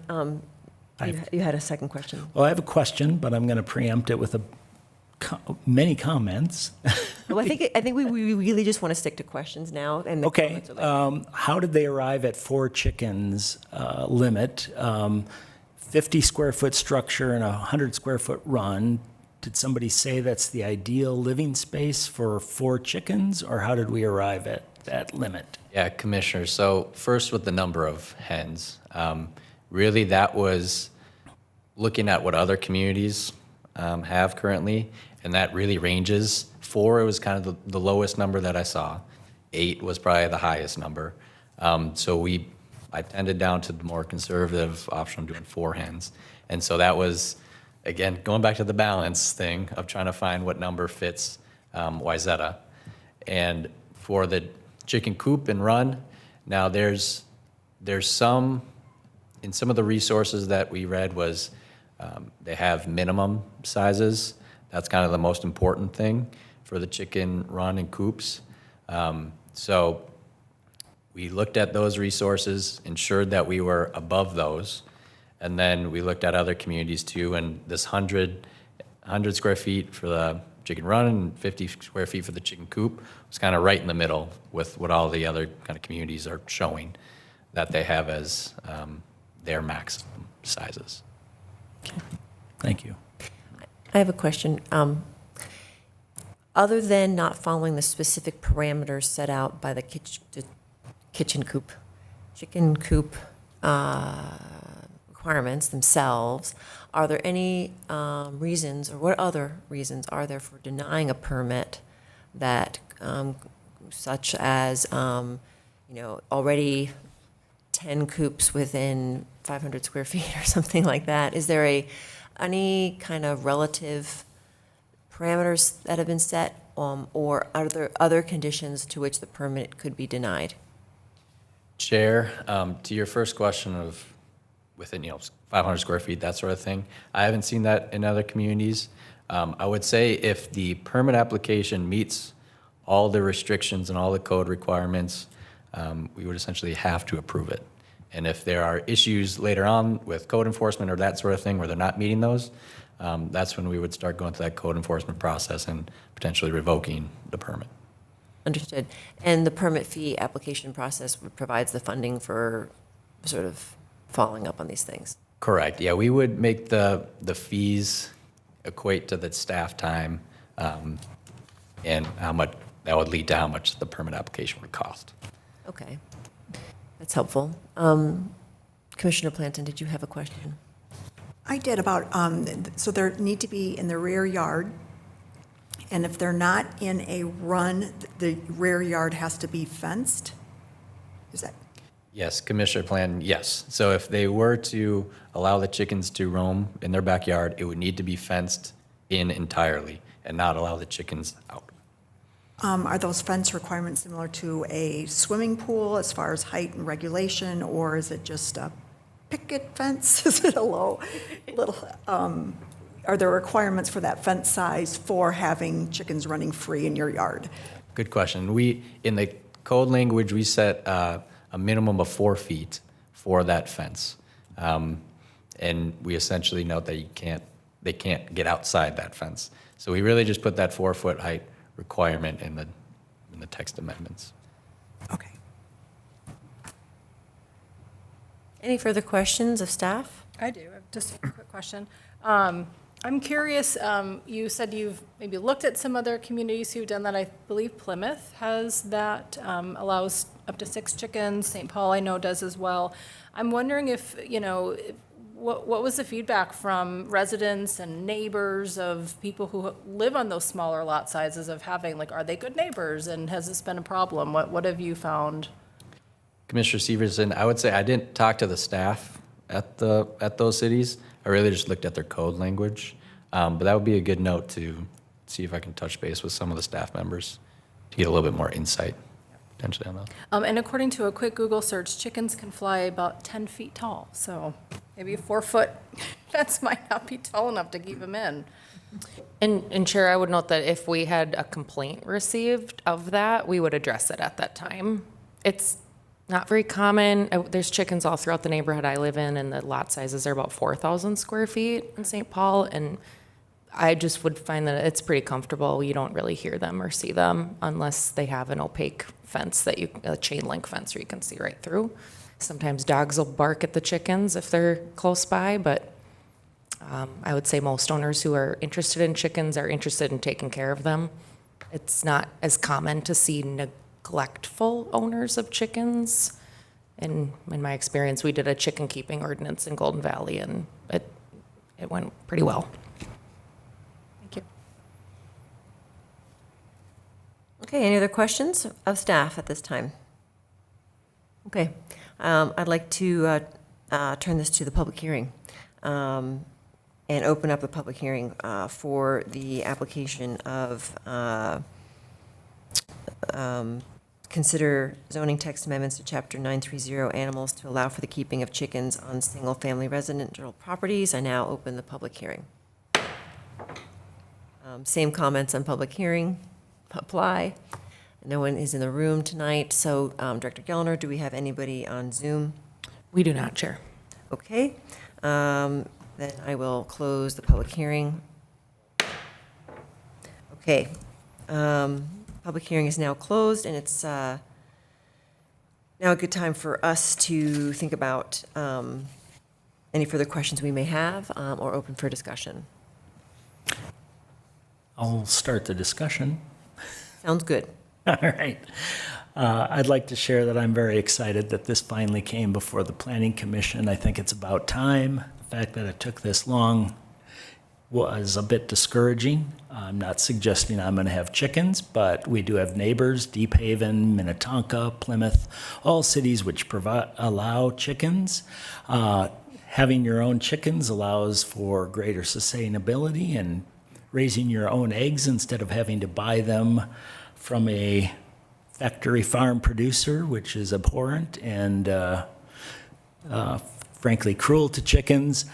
you had a second question. Well, I have a question, but I'm going to preempt it with many comments. Well, I think we really just want to stick to questions now. And the Okay, comments are later. how did they arrive at 4 chickens limit? 50 square foot structure and a 100 square foot run. Did somebody say that's the ideal living space for 4 chickens, or how did we arrive at that limit? Yeah, Commissioner, so first with the number of hens, really that was looking at what other communities have currently, and that really ranges. 4, it was kind of the lowest number that I saw. 8 was probably the highest number. So I tended down to the more conservative option of doing 4 hens. And so that was, again, going back to the balance thing of trying to find what number fits Wayzata. And for the chicken coop and run, now there's some, in some of the resources that we read was they have minimum sizes. That's kind of the most important thing for the chicken run and coops. So we looked at those resources, ensured that we were above those, and then we looked at other communities too, and this 100 square feet for the chicken run and 50 square feet for the chicken coop was kind of right in the middle with what all the other kind of communities are showing that they have as their maximum sizes. Thank you. I have a question. Other than not following the specific parameters set out by the chicken coop requirements themselves, are there any reasons, or what other reasons are there for denying a permit that, such as, already 10 coops within 500 square feet or something like that? Is there any kind of relative parameters that have been set, or are there other conditions to which the permit could be denied? Chair, to your first question of within 500 square feet, that sort of thing, I haven't seen that in other communities. I would say if the permit application meets all the restrictions and all the code requirements, we would essentially have to approve it. And if there are issues later on with code enforcement or that sort of thing where they're not meeting those, that's when we would start going through that code enforcement process and potentially revoking the permit. Understood. And the permit fee application process provides the funding for sort of following up on these things? Correct. Yeah, we would make the fees equate to the staff time and how much that would lead to how much the permit application would cost. Okay. That's helpful. Commissioner Planton, did you have a question? I did about, so there need to be in the rear yard, and if they're not in a run, the rear yard has to be fenced? Is that? Yes, Commissioner Plan, yes. So if they were to allow the chickens to roam in their backyard, it would need to be fenced in entirely and not allow the chickens out. Are those fence requirements similar to a swimming pool as far as height and regulation, or is it just a picket fence? Is it a little, are there requirements for that fence size for having chickens running free in your yard? Good question. In the code language, we set a minimum of 4 feet for that fence. And we essentially note that they can't get outside that fence. So we really just put that 4-foot height requirement in the text amendments. Okay. Any further questions of staff? I do. I have just a quick question. I'm curious, you said you've maybe looked at some other communities who've done that. I believe Plymouth has that, allows up to 6 chickens. St. Paul, I know, does as well. I'm wondering if, what was the feedback from residents and neighbors of people who live on those smaller lot sizes of having, are they good neighbors? And has this been a problem? What have you found? Commissioner Severson, I would say I didn't talk to the staff at those cities. I really just looked at their code language. But that would be a good note to see if I can touch base with some of the staff members to get a little bit more insight potentially on that. And according to a quick Google search, chickens can fly about 10 feet tall. So maybe a 4-foot fence might not be tall enough to keep them in. And Chair, I would note that if we had a complaint received of that, we would address it at that time. It's not very common. There's chickens all throughout the neighborhood I live in, and the lot sizes are about 4,000 square feet in St. Paul. And I just would find that it's pretty comfortable. You don't really hear them or see them unless they have an opaque fence a chain link fence where you can see right through. Sometimes dogs will bark at the chickens if they're close by, but I would say most owners who are interested in chickens are interested in taking care of them. It's not as common to see neglectful owners of chickens. And in my experience, we did a chicken keeping ordinance in Golden Valley, and it went pretty well. Thank you. Okay, any other questions of staff at this time? Okay, I'd like to turn this to the public hearing and open up the public hearing for the application of consider zoning text amendments to Chapter 930 Animals to allow for the keeping of chickens on single-family residential properties. I now open the public hearing. Same comments on public hearing apply. No one is in the room tonight, so Director Gellner, do we have anybody on Zoom? We do not, Chair. Okay, then I will close the public hearing. Okay, public hearing is now closed, and it's now a good time for us to think about any further questions we may have or open for discussion. I'll start the discussion. Sounds good. All right. I'd like to share that I'm very excited that this finally came before the Planning Commission. I think it's about time. The fact that it took this long was a bit discouraging. I'm not suggesting I'm going to have chickens, but we do have neighbors, Deep Haven, Minnetonka, Plymouth, all cities which allow chickens. Having your own chickens allows for greater sustainability and raising your own eggs instead of having to buy them from a factory farm producer, which is abhorrent and frankly cruel to chickens.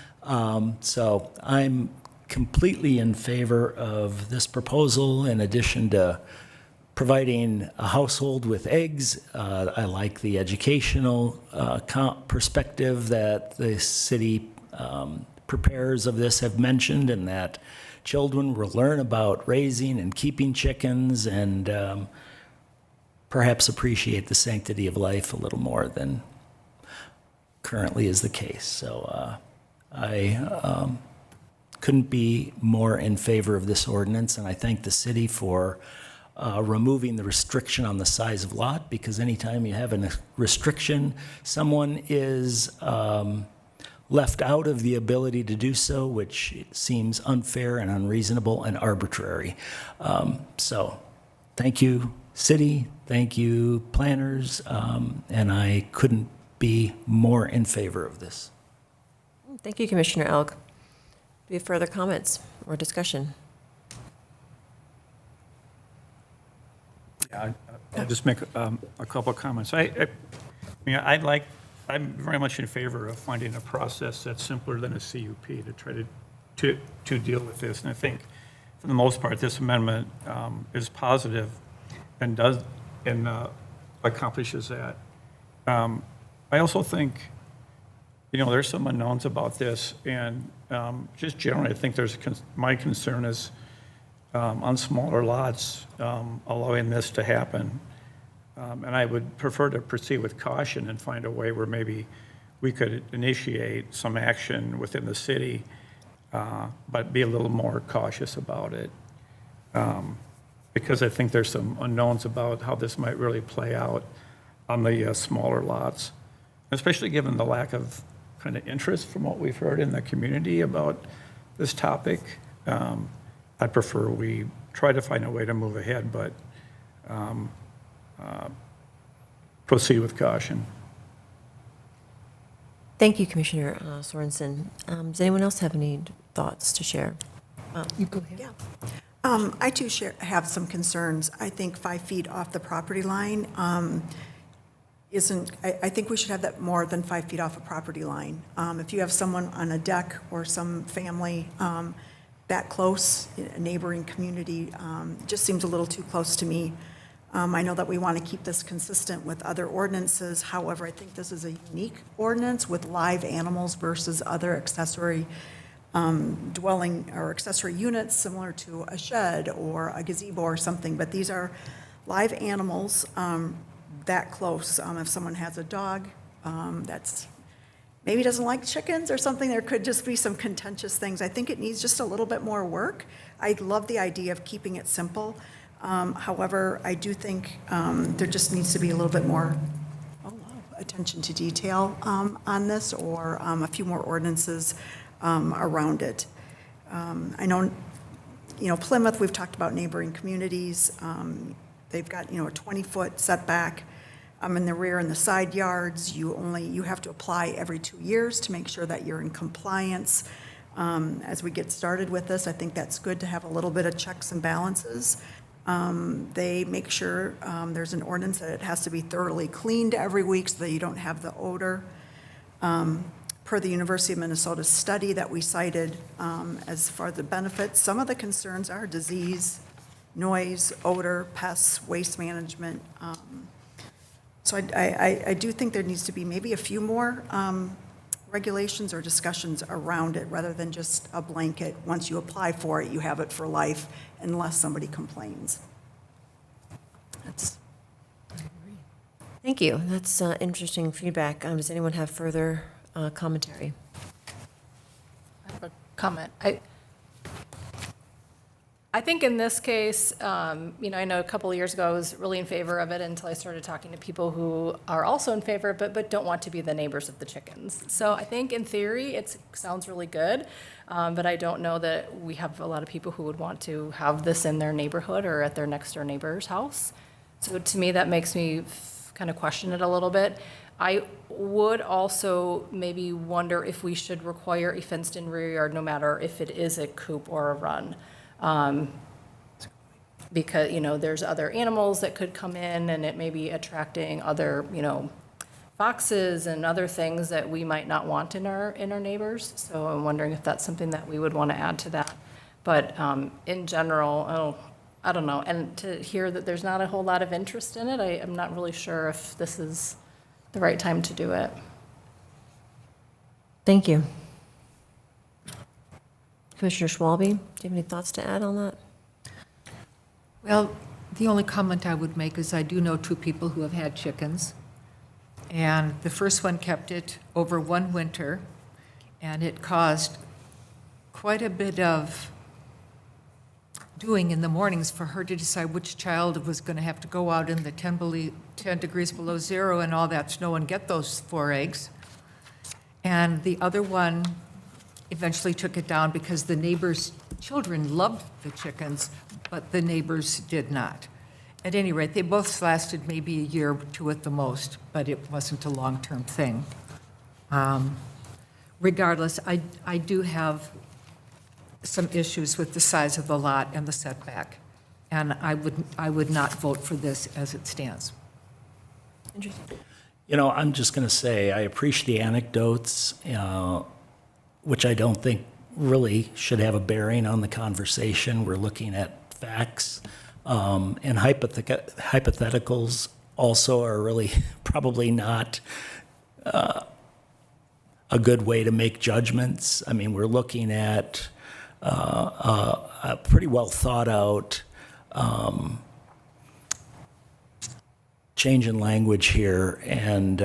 So I'm completely in favor of this proposal. In addition to providing a household with eggs, I like the educational perspective that the city preparers of this have mentioned, and that children will learn about raising and keeping chickens and perhaps appreciate the sanctity of life a little more than currently is the case. So I couldn't be more in favor of this ordinance, and I thank the city for removing the restriction on the size of lot, because anytime you have a restriction, someone is left out of the ability to do so, which seems unfair and unreasonable and arbitrary. So thank you, city, thank you, planners, and I couldn't be more in favor of this. Thank you, Commissioner Elk. Do we have further comments or discussion? Yeah, I'll just make a couple of comments. I'm very much in favor of finding a process that's simpler than a CUP to try to deal with this. And I think, for the most part, this amendment is positive and does and accomplishes that. I also think, there's some unknowns about this, and just generally, I think my concern is on smaller lots, allowing this to happen. And I would prefer to proceed with caution and find a way where maybe we could initiate some action within the city, but be a little more cautious about it. Because I think there's some unknowns about how this might really play out on the smaller lots, especially given the lack of kind of interest from what we've heard in the community about this topic. I prefer we try to find a way to move ahead, but proceed with caution. Thank you, Commissioner Sorensen. Does anyone else have any thoughts to share? You go ahead. Yeah. I too have some concerns. I think 5 feet off the property line I think we should have that more than 5 feet off a property line. If you have someone on a deck or some family that close, a neighboring community, just seems a little too close to me. I know that we want to keep this consistent with other ordinances. However, I think this is a unique ordinance with live animals versus other accessory dwelling or accessory units similar to a shed or a gazebo or something. But these are live animals that close. If someone has a dog that's maybe doesn't like chickens or something, there could just be some contentious things. I think it needs just a little bit more work. I love the idea of keeping it simple. However, I do think there just needs to be a little bit more attention to detail on this, or a few more ordinances around it. I know, Plymouth, we've talked about neighboring communities. They've got, a 20-foot setback in the rear and the side yards. You have to apply every 2 years to make sure that you're in compliance. As we get started with this, I think that's good to have a little bit of checks and balances. They make sure there's an ordinance that it has to be thoroughly cleaned every week so that you don't have the odor. Per the University of Minnesota study that we cited, as far as the benefits, some of the concerns are disease, noise, odor, pests, waste management. So I do think there needs to be maybe a few more regulations or discussions around it, rather than just a blanket. Once you apply for it, you have it for life, unless somebody complains. Thank you. That's interesting feedback. Does anyone have further commentary? I have a comment. I think in this case, I know a couple of years ago I was really in favor of it until I started talking to people who are also in favor, but don't want to be the neighbors of the chickens. So I think in theory, it sounds really good, but I don't know that we have a lot of people who would want to have this in their neighborhood or at their next door neighbor's house. So to me, that makes me kind of question it a little bit. I would also maybe wonder if we should require a fenced-in rear yard, no matter if it is a coop or a run. Because, there's other animals that could come in, and it may be attracting other, foxes and other things that we might not want in our neighbors. So I'm wondering if that's something that we would want to add to that. But in general, I don't know. And to hear that there's not a whole lot of interest in it, I'm not really sure if this is the right time to do it. Thank you. Commissioner Schwalbe, do you have any thoughts to add on that? Well, the only comment I would make is I do know 2 people who have had chickens, and the first one kept it over one winter, and it caused quite a bit of doing in the mornings for her to decide which child was going to have to go out in the 10 degrees below zero and all that snow and get those 4 eggs. And the other one eventually took it down because the neighbors' children loved the chickens, but the neighbors did not. At any rate, they both lasted maybe a year or 2 at the most, but it wasn't a long-term thing. Regardless, I do have some issues with the size of the lot and the setback, and I would not vote for this as it stands. Interesting. I'm just going to say, I appreciate the anecdotes, which I don't think really should have a bearing on the conversation. We're looking at facts, and hypotheticals also are really probably not a good way to make judgments. I mean, we're looking at a pretty well thought out change in language here, and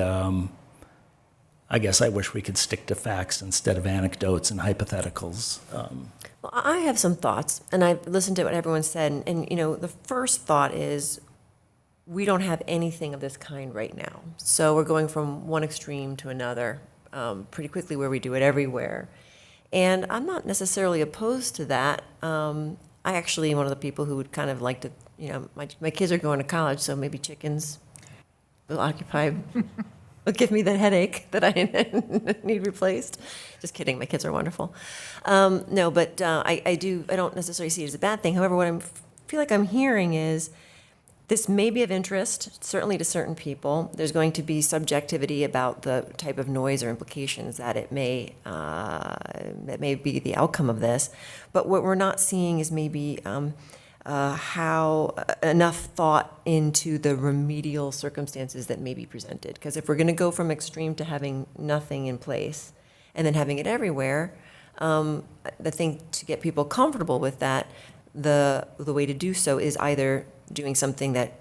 I guess I wish we could stick to facts instead of anecdotes and hypotheticals. Well, I have some thoughts, and I've listened to what everyone said, and the first thought is we don't have anything of this kind right now. So we're going from one extreme to another pretty quickly, where we do it everywhere. And I'm not necessarily opposed to that. I actually am one of the people who would kind of like to, my kids are going to college, so maybe chickens will will give me the headache that I need replaced. Just kidding, my kids are wonderful. No, but I don't necessarily see it as a bad thing. However, what I feel like I'm hearing is this may be of interest, certainly to certain people. There's going to be subjectivity about the type of noise or implications that that may be the outcome of this. But what we're not seeing is maybe how enough thought into the remedial circumstances that may be presented. Because if we're going to go from extreme to having nothing in place and then having it everywhere, I think to get people comfortable with that, the way to do so is either doing something that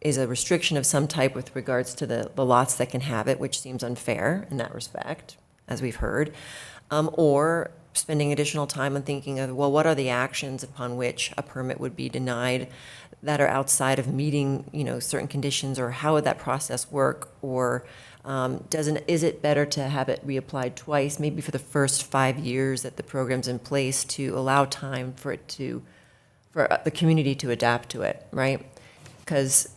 is a restriction of some type with regards to the lots that can have it, which seems unfair in that respect, as we've heard, or spending additional time on thinking of, well, what are the actions upon which a permit would be denied that are outside of meeting, certain conditions, or how would that process work? Or is it better to have it reapplied twice, maybe for the first 5 years that the program's in place, to allow time for the community to adapt to it, right? Because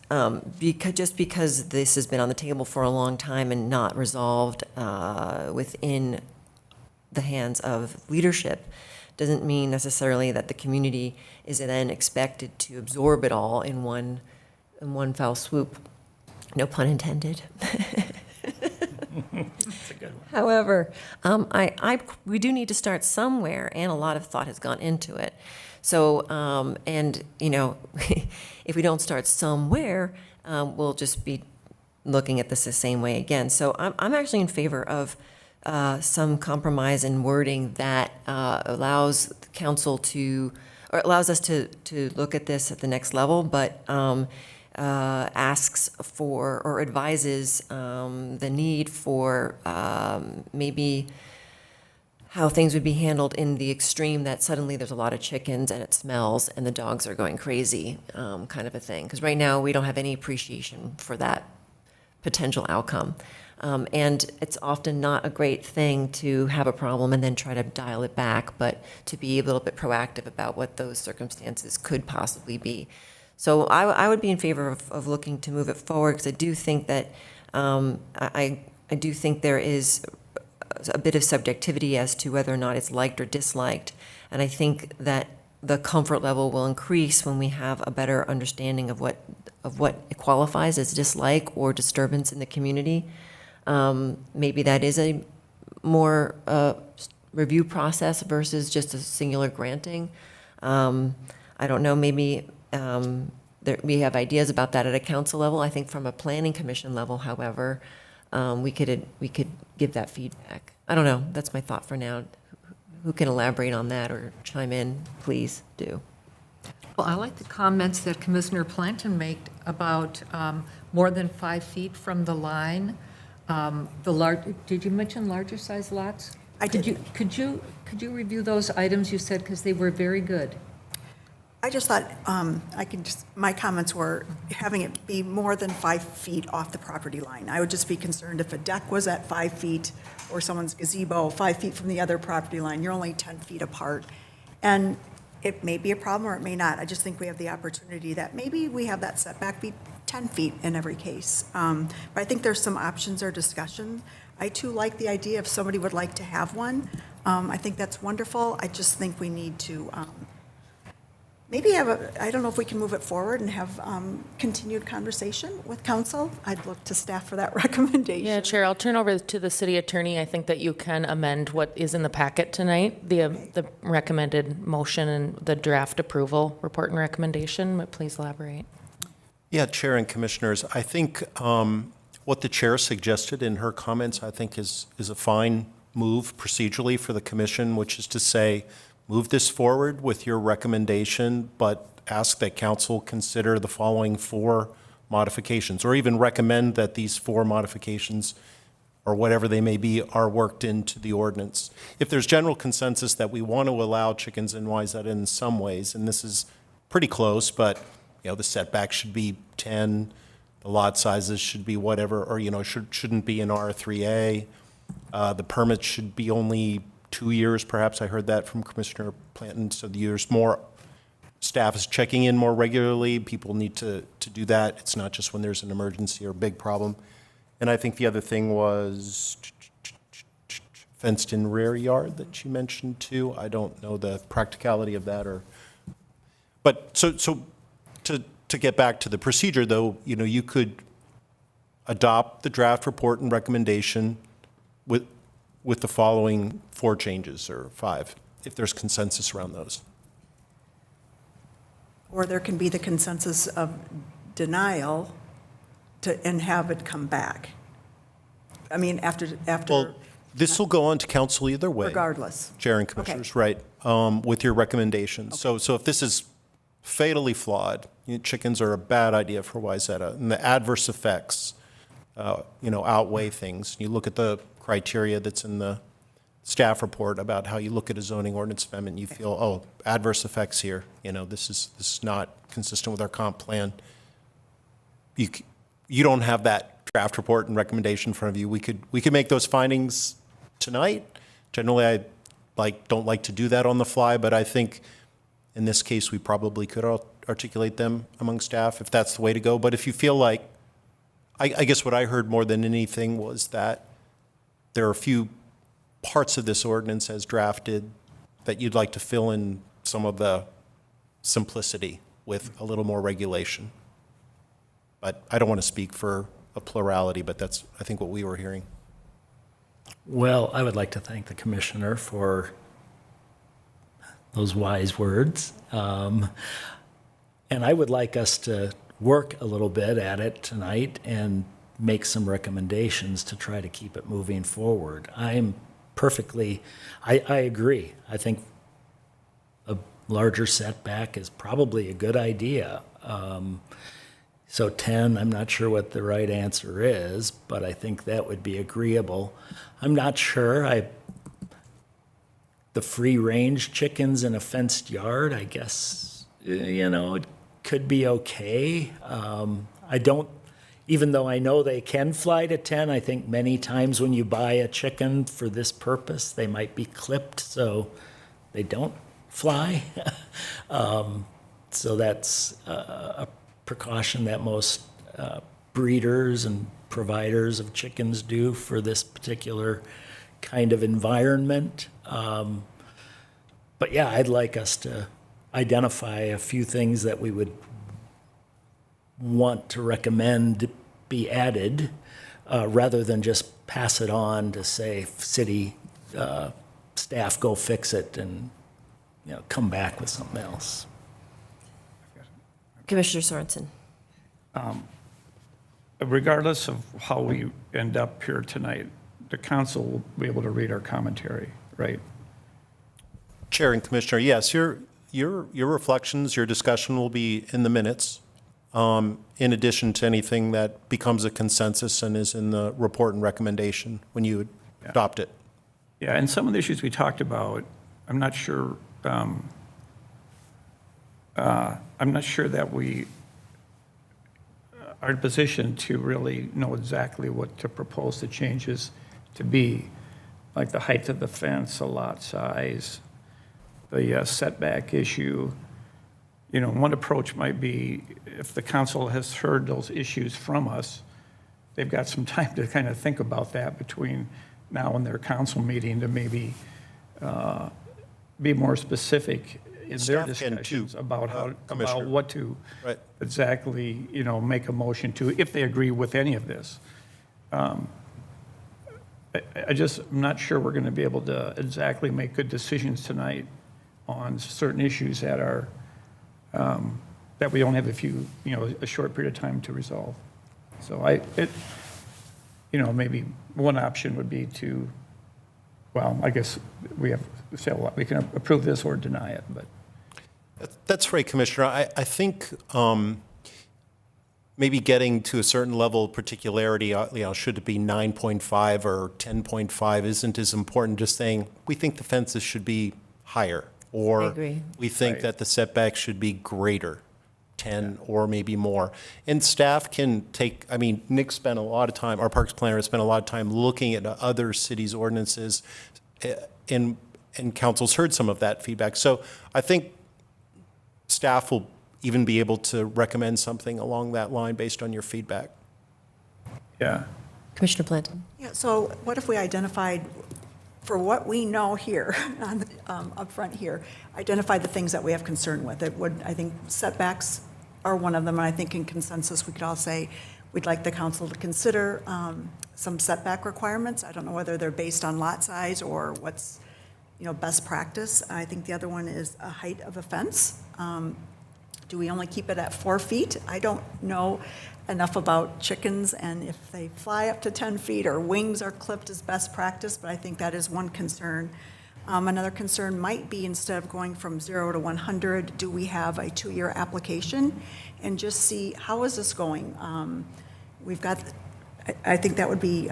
just because this has been on the table for a long time and not resolved within the hands of leadership doesn't mean necessarily that the community is then expected to absorb it all in one foul swoop. No pun intended. However, we do need to start somewhere, and a lot of thought has gone into it. So, if we don't start somewhere, we'll just be looking at this the same way again. So I'm actually in favor of some compromise in wording that allows the council or allows us to look at this at the next level, but asks for or advises the need for maybe how things would be handled in the extreme that suddenly there's a lot of chickens and it smells and the dogs are going crazy, kind of a thing. Because right now we don't have any appreciation for that potential outcome. And it's often not a great thing to have a problem and then try to dial it back, but to be a little bit proactive about what those circumstances could possibly be. So I would be in favor of looking to move it forward, because I do think that I do think there is a bit of subjectivity as to whether or not it's liked or disliked, and I think that the comfort level will increase when we have a better understanding of what qualifies as dislike or disturbance in the community. Maybe that is a more review process versus just a singular granting. I don't know, maybe we have ideas about that at a council level. I think from a planning commission level, however, we could give that feedback. I don't know, that's my thought for now. Who can elaborate on that or chime in, please do. Well, I like the comments that Commissioner Planton made about more than 5 feet from the line. Did you mention larger size lots? I did. Could you review those items you said, because they were very good? I just thought my comments were having it be more than 5 feet off the property line. I would just be concerned if a deck was at 5 feet or someone's gazebo 5 feet from the other property line, you're only 10 feet apart. And it may be a problem or it may not. I just think we have the opportunity that maybe we have that setback be 10 feet in every case. But I think there's some options or discussion. I too like the idea if somebody would like to have one. I think that's wonderful. I just think we need to maybe I don't know if we can move it forward and have continued conversation with council. I'd look to staff for that recommendation. Yeah, Chair, I'll turn over to the city attorney. I think that you can amend what is in the packet tonight, the recommended motion and the draft approval report and recommendation, but please elaborate. Yeah, Chair and Commissioners, I think what the Chair suggested in her comments, I think is a fine move procedurally for the Commission, which is to say, move this forward with your recommendation, but ask that Council consider the following 4 modifications, or even recommend that these 4 modifications, or whatever they may be, are worked into the ordinance. If there's general consensus that we want to allow chickens in Wayzata in some ways, and this is pretty close, but the setback should be 10, the lot sizes should be whatever, or shouldn't be in R3A. The permits should be only 2 years, perhaps. I heard that from Commissioner Planton. So there's more, staff is checking in more regularly. People need to do that. It's not just when there's an emergency or a big problem. And I think the other thing was fenced-in rear yard that you mentioned too. I don't know the practicality of that, but so to get back to the procedure though, you could adopt the draft report and recommendation with the following 4 changes, or 5, if there's consensus around those. Or there can be the consensus of denial and have it come back. I mean, after. Well, this will go on to council either way. Regardless. Chair and Commissioners, right, with your recommendations. Okay. So if this is fatally flawed, chickens are a bad idea for Wayzata, and the adverse effects, outweigh things. You look at the criteria that's in the staff report about how you look at a zoning ordinance amendment, you feel, oh, adverse effects here, this is not consistent with our comp plan. You don't have that draft report and recommendation in front of you. We could make those findings tonight. Generally, I don't like to do that on the fly, but I think in this case, we probably could articulate them among staff if that's the way to go. But if you feel like, I guess what I heard more than anything was that there are a few parts of this ordinance as drafted that you'd like to fill in some of the simplicity with a little more regulation. But I don't want to speak for a plurality, but that's, I think, what we were hearing. Well, I would like to thank the commissioner for those wise words. And I would like us to work a little bit at it tonight and make some recommendations to try to keep it moving forward. I agree. I think a larger setback is probably a good idea. So 10, I'm not sure what the right answer is, but I think that would be agreeable. I'm not sure. The free-range chickens in a fenced yard, I guess, it could be okay. Even though I know they can fly to 10, I think many times when you buy a chicken for this purpose, they might be clipped so they don't fly. So that's a precaution that most breeders and providers of chickens do for this particular kind of environment. But yeah, I'd like us to identify a few things that we would want to recommend be added, rather than just pass it on to say, city staff, go fix it and, come back with something else. Commissioner Sorensen. Regardless of how we end up here tonight, the council will be able to read our commentary, right? Chair and Commissioner, yes, your reflections, your discussion will be in the minutes, in addition to anything that becomes a consensus and is in the report and recommendation when you adopt it. Yeah, and some of the issues we talked about, I'm not sure that we are in a position to really know exactly what to propose the changes to be, like the height of the fence, the lot size, the setback issue. One approach might be, if the council has heard those issues from us, they've got some time to kind of think about that between now and their council meeting to maybe be more specific in their Staff can discussions too, about Commissioner. about what to Right. exactly, make a motion to, if they agree with any of this. I'm not sure we're going to be able to exactly make good decisions tonight on certain issues that are, that we only have a short period of time to resolve. So maybe one option would be to, well, I guess we can approve this or deny it, but. That's right, Commissioner. I think maybe getting to a certain level of particularity, should it be 9.5 or 10.5 isn't as important, just saying, we think the fences should be higher. Or I agree. we think that the setback should be greater, 10 or maybe more. And staff can take, Nick spent a lot of time, our parks planner has spent a lot of time looking at other cities' ordinances, and council's heard some of that feedback. So I think staff will even be able to recommend something along that line based on your feedback. Yeah. Commissioner Planton. Yeah, so what if we identified, for what we know here, up front here, identify the things that we have concern with? I think setbacks are one of them, and I think in consensus, we could all say, we'd like the council to consider some setback requirements. I don't know whether they're based on lot size or what's, best practice. I think the other one is a height of a fence. Do we only keep it at 4 feet? I don't know enough about chickens and if they fly up to 10 feet or wings are clipped as best practice, but I think that is one concern. Another concern might be, instead of going from 0 to 100, do we have a 2-year application and just see, how is this going? We've got, I think that would be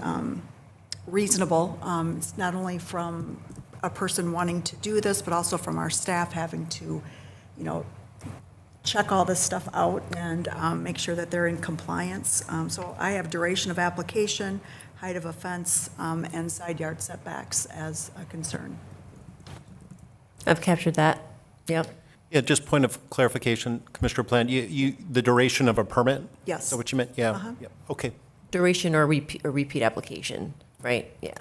reasonable. It's not only from a person wanting to do this, but also from our staff having to, check all this stuff out and make sure that they're in compliance. So I have duration of application, height of a fence, and side yard setbacks as a concern. I've captured that. Yep. Yeah, just point of clarification, Commissioner Plant, the duration of a permit? Yes. Is that what you meant? Yeah. Uh-huh. Yeah. Okay. Duration or repeat application, right? Yeah.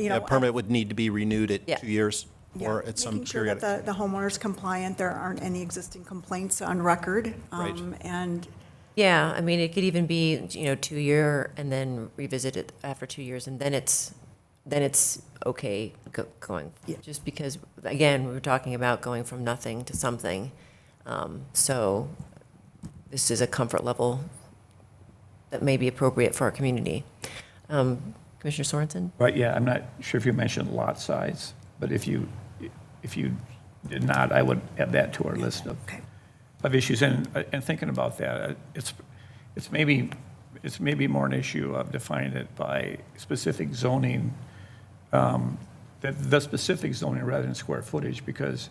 A permit would need to be renewed Yeah. at 2 years Yeah, or at some making sure periodic. that the homeowner's compliant, there aren't any existing complaints on record. Right. And Yeah, I mean, it could even be, 2-year and then revisit it after 2 years, and then it's okay going. Yeah. Just because, again, we were talking about going from nothing to something. So this is a comfort level that may be appropriate for our community. Commissioner Sorensen? But yeah, I'm not sure if you mentioned lot size, but if you did not, I would add that to our list Okay. of issues. And thinking about that, it's maybe more an issue of defining it by specific zoning, the specific zoning rather than square footage, because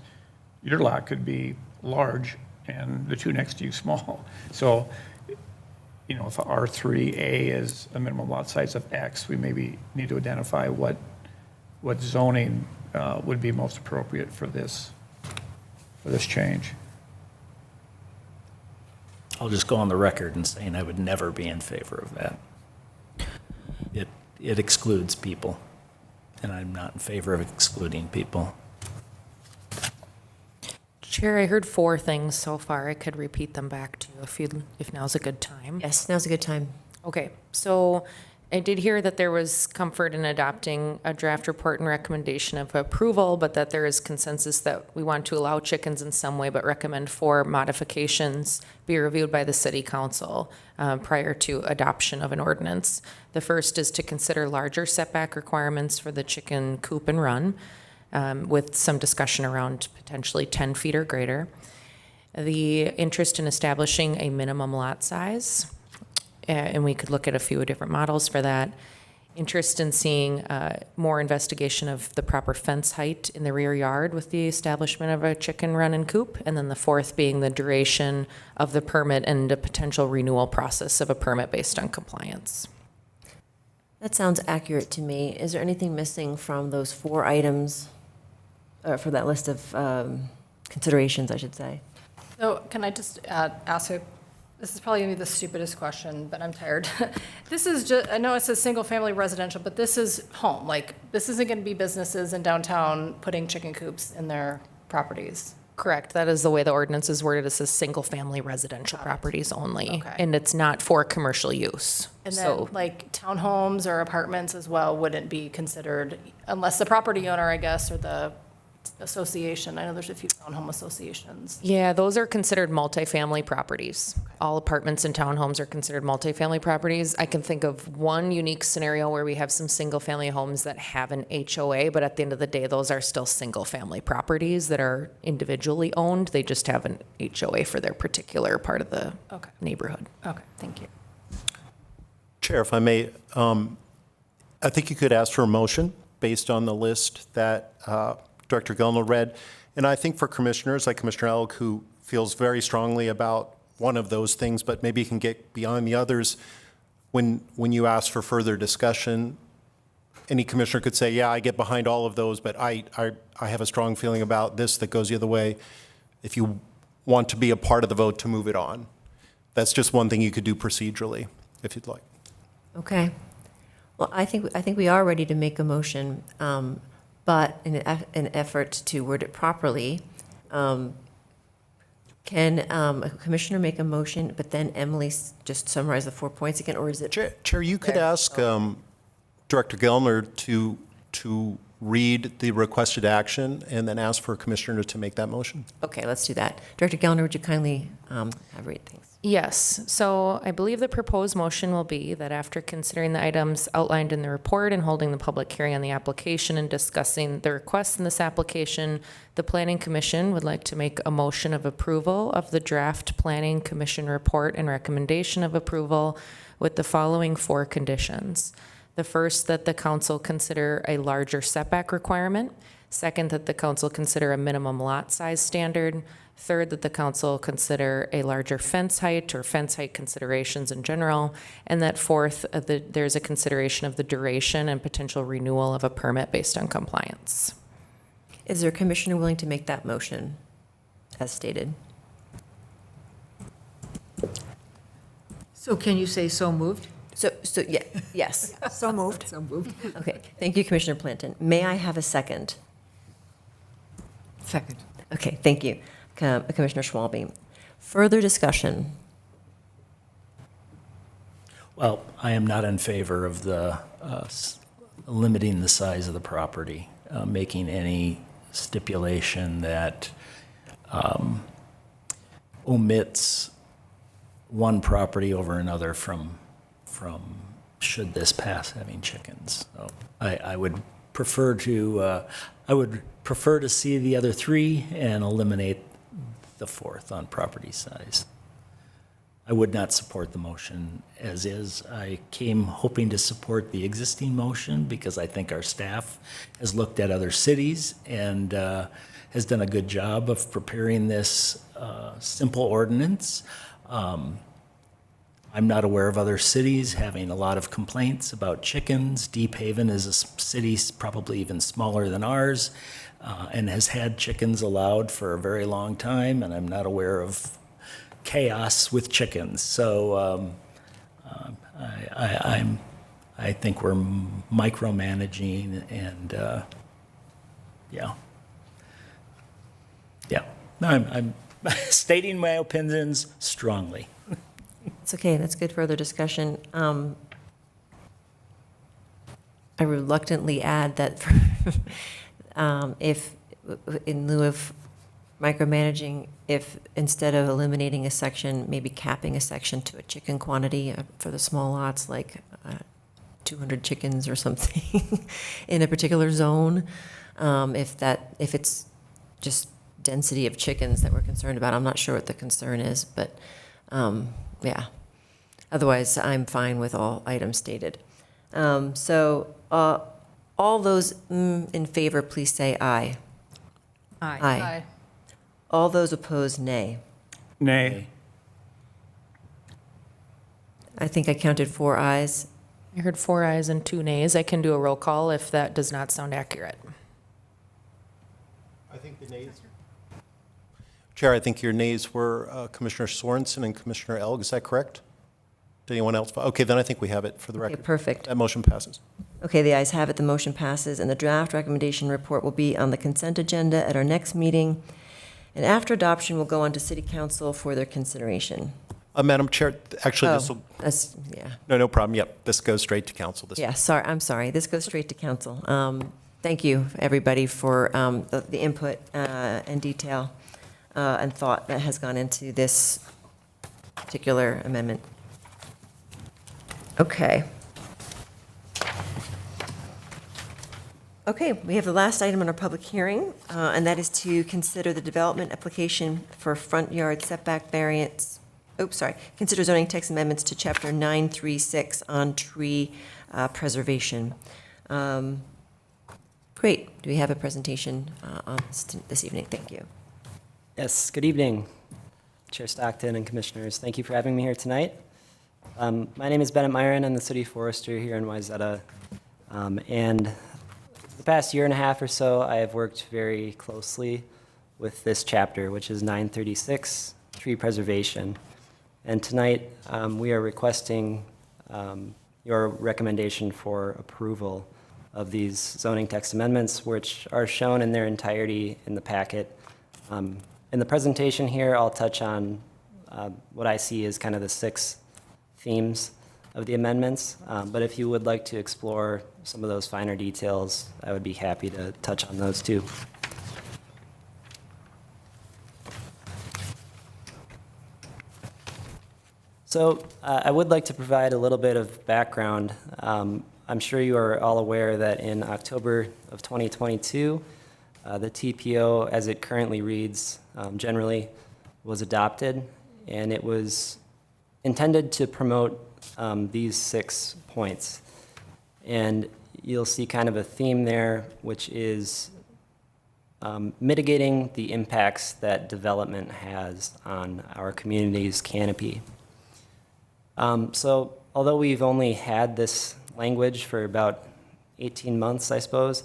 your lot could be large and the two next to you small. So, if R3A is a minimum lot size of X, we maybe need to identify what zoning would be most appropriate for this change. I'll just go on the record and saying I would never be in favor of that. It excludes people, and I'm not in favor of excluding people. Chair, I heard 4 things so far. I could repeat them back to you if now's a good time. Yes, now's a good time. Okay, so I did hear that there was comfort in adopting a draft report and recommendation of approval, but that there is consensus that we want to allow chickens in some way, but recommend 4 modifications be reviewed by the city council prior to adoption of an ordinance. The first is to consider larger setback requirements for the chicken coop and run, with some discussion around potentially 10 feet or greater. The interest in establishing a minimum lot size, and we could look at a few different models for that. Interest in seeing more investigation of the proper fence height in the rear yard with the establishment of a chicken run and coop. And then the 4th being the duration of the permit and a potential renewal process of a permit based on compliance. That sounds accurate to me. Is there anything missing from those 4 items, or for that list of considerations, I should say? So can I just ask you, this is probably going to be the stupidest question, but I'm tired. This is just, I know it says single-family residential, but this is home. Like, this isn't going to be businesses in downtown putting chicken coops in their properties. Correct. That is the way the ordinance is worded. It says single-family residential properties only. Okay. And it's not for commercial use. And then, So, like, townhomes or apartments as well wouldn't be considered, unless the property owner, I guess, or the association. I know there's a few townhome associations. yeah, those are considered multifamily properties. All apartments and townhomes are considered multifamily properties. I can think of one unique scenario where we have some single-family homes that have an HOA, but at the end of the day, those are still single-family properties that are individually owned. They just have an HOA for their particular part of the Okay. neighborhood. Okay, thank you. Chair, if I may, I think you could ask for a motion based on the list that Director Gellner read. And I think for commissioners, like Commissioner Elk, who feels very strongly about one of those things, but maybe can get beyond the others, when you ask for further discussion, any commissioner could say, yeah, I get behind all of those, but I have a strong feeling about this that goes the other way. If you want to be a part of the vote to move it on. That's just one thing you could do procedurally, if you'd like. Okay. Well, I think we are ready to make a motion, but in an effort to word it properly, can a commissioner make a motion, but then Emily just summarize the 4 points again, or is it? Chair, you could ask Director Gellner to read the requested action and then ask for a commissioner to make that motion. Okay, let's do that. Director Gellner, would you kindly have read things? Yes, so I believe the proposed motion will be that after considering the items outlined in the report and holding the public hearing on the application and discussing the requests in this application, the Planning Commission would like to make a motion of approval of the draft Planning Commission report and recommendation of approval with the following 4 conditions. The first, that the council consider a larger setback requirement. Second, that the council consider a minimum lot size standard. Third, that the council consider a larger fence height or fence height considerations in general. And that fourth, there's a consideration of the duration and potential renewal of a permit based on compliance. Is there a commissioner willing to make that motion as stated? So can you say so moved? So yeah, yes. So moved. So moved. Okay, thank you, Commissioner Planton. May I have a second? Second. Okay, thank you, Commissioner Schwalbe. Further discussion? Well, I am not in favor of the limiting the size of the property, making any stipulation that omits one property over another from should this pass having chickens. So I would prefer to see the other three and eliminate the fourth on property size. I would not support the motion as is. I came hoping to support the existing motion because I think our staff has looked at other cities and has done a good job of preparing this simple ordinance. I'm not aware of other cities having a lot of complaints about chickens. Deep Haven is a city probably even smaller than ours and has had chickens allowed for a very long time, and I'm not aware of chaos with chickens. So I think we're micromanaging and yeah. No, I'm stating my opinions strongly. It's okay, that's good further discussion. I reluctantly add that if, in lieu of micromanaging, if instead of eliminating a section, maybe capping a section to a chicken quantity for the small lots, like 200 chickens or something in a particular zone, if it's just density of chickens that we're concerned about, I'm not sure what the concern is, but yeah. Otherwise, I'm fine with all items stated. So all those in favor, please say aye. Aye. All those opposed, nay. Nay. I think I counted 4 ayes. I heard 4 ayes and 2 nays. I can do a roll call if that does not sound accurate. I think the nays. Chair, I think your nays were Commissioner Sorensen and Commissioner Elg. Is that correct? Did anyone else? Okay, then I think we have it for the Okay, record. perfect. That motion passes. Okay, the ayes have it, the motion passes, and the draft recommendation report will be on the consent agenda at our next meeting. And after adoption, we'll go on to City Council for their consideration. Madam Chair, actually, this will, That's, yeah. no problem. Yep, this goes straight to council. This Yeah, sorry, I'm sorry. This goes straight to council. Thank you, everybody, for the input and detail and thought that has gone into this particular amendment. Okay. Okay, we have the last item on our public hearing, and that is to consider the development application for front yard setback variance. Consider zoning text amendments to Chapter 936 on tree preservation. Great. Do we have a presentation on this evening? Thank you. Yes, good evening, Chair Stockton and Commissioners. Thank you for having me here tonight. My name is Bennett Myron. I'm the City Forester here in Wayzata. And the past year and a half or so, I have worked very closely with this chapter, which is 936, tree preservation. And tonight, we are requesting your recommendation for approval of these zoning text amendments, which are shown in their entirety in the packet. In the presentation here, I'll touch on what I see as kind of the 6 themes of the amendments. But if you would like to explore some of those finer details, I would be happy to touch on those too. So I would like to provide a little bit of background. I'm sure you are all aware that in October of 2022, the TPO, as it currently reads, generally was adopted, and it was intended to promote these 6 points. And you'll see kind of a theme there, which is mitigating the impacts that development has on our community's canopy. So although we've only had this language for about 18 months, I suppose,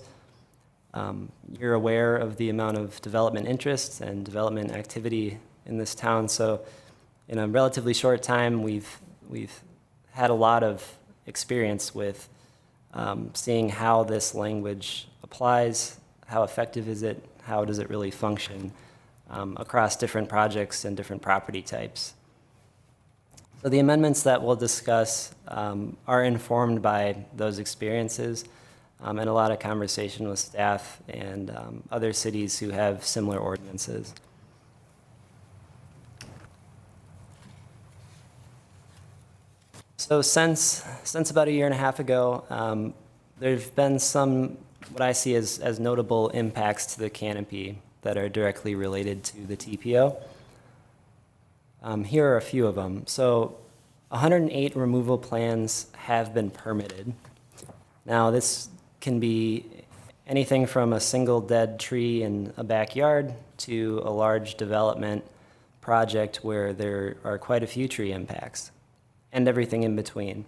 you're aware of the amount of development interests and development activity in this town. So in a relatively short time, we've had a lot of experience with seeing how this language applies, how effective is it, how does it really function across different projects and different property types. So the amendments that we'll discuss are informed by those experiences and a lot of conversation with staff and other cities who have similar ordinances. So since about a year and a half ago, there's been some, what I see as notable impacts to the canopy that are directly related to the TPO. Here are a few of them. So 108 removal plans have been permitted. Now this can be anything from a single dead tree in a backyard to a large development project where there are quite a few tree impacts and everything in between.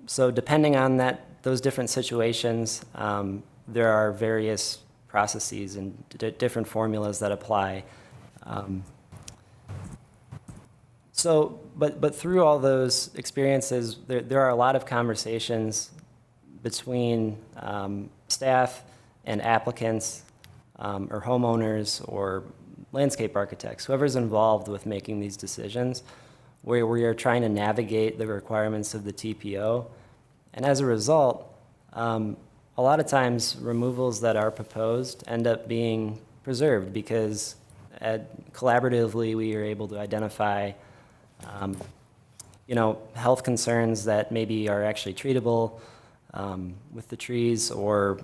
So depending on those different situations, there are various processes and different formulas that apply. But through all those experiences, there are a lot of conversations between staff and applicants or homeowners or landscape architects, whoever's involved with making these decisions, where we are trying to navigate the requirements of the TPO. And as a result, a lot of times removals that are proposed end up being preserved because collaboratively we are able to identify health concerns that maybe are actually treatable with the trees, or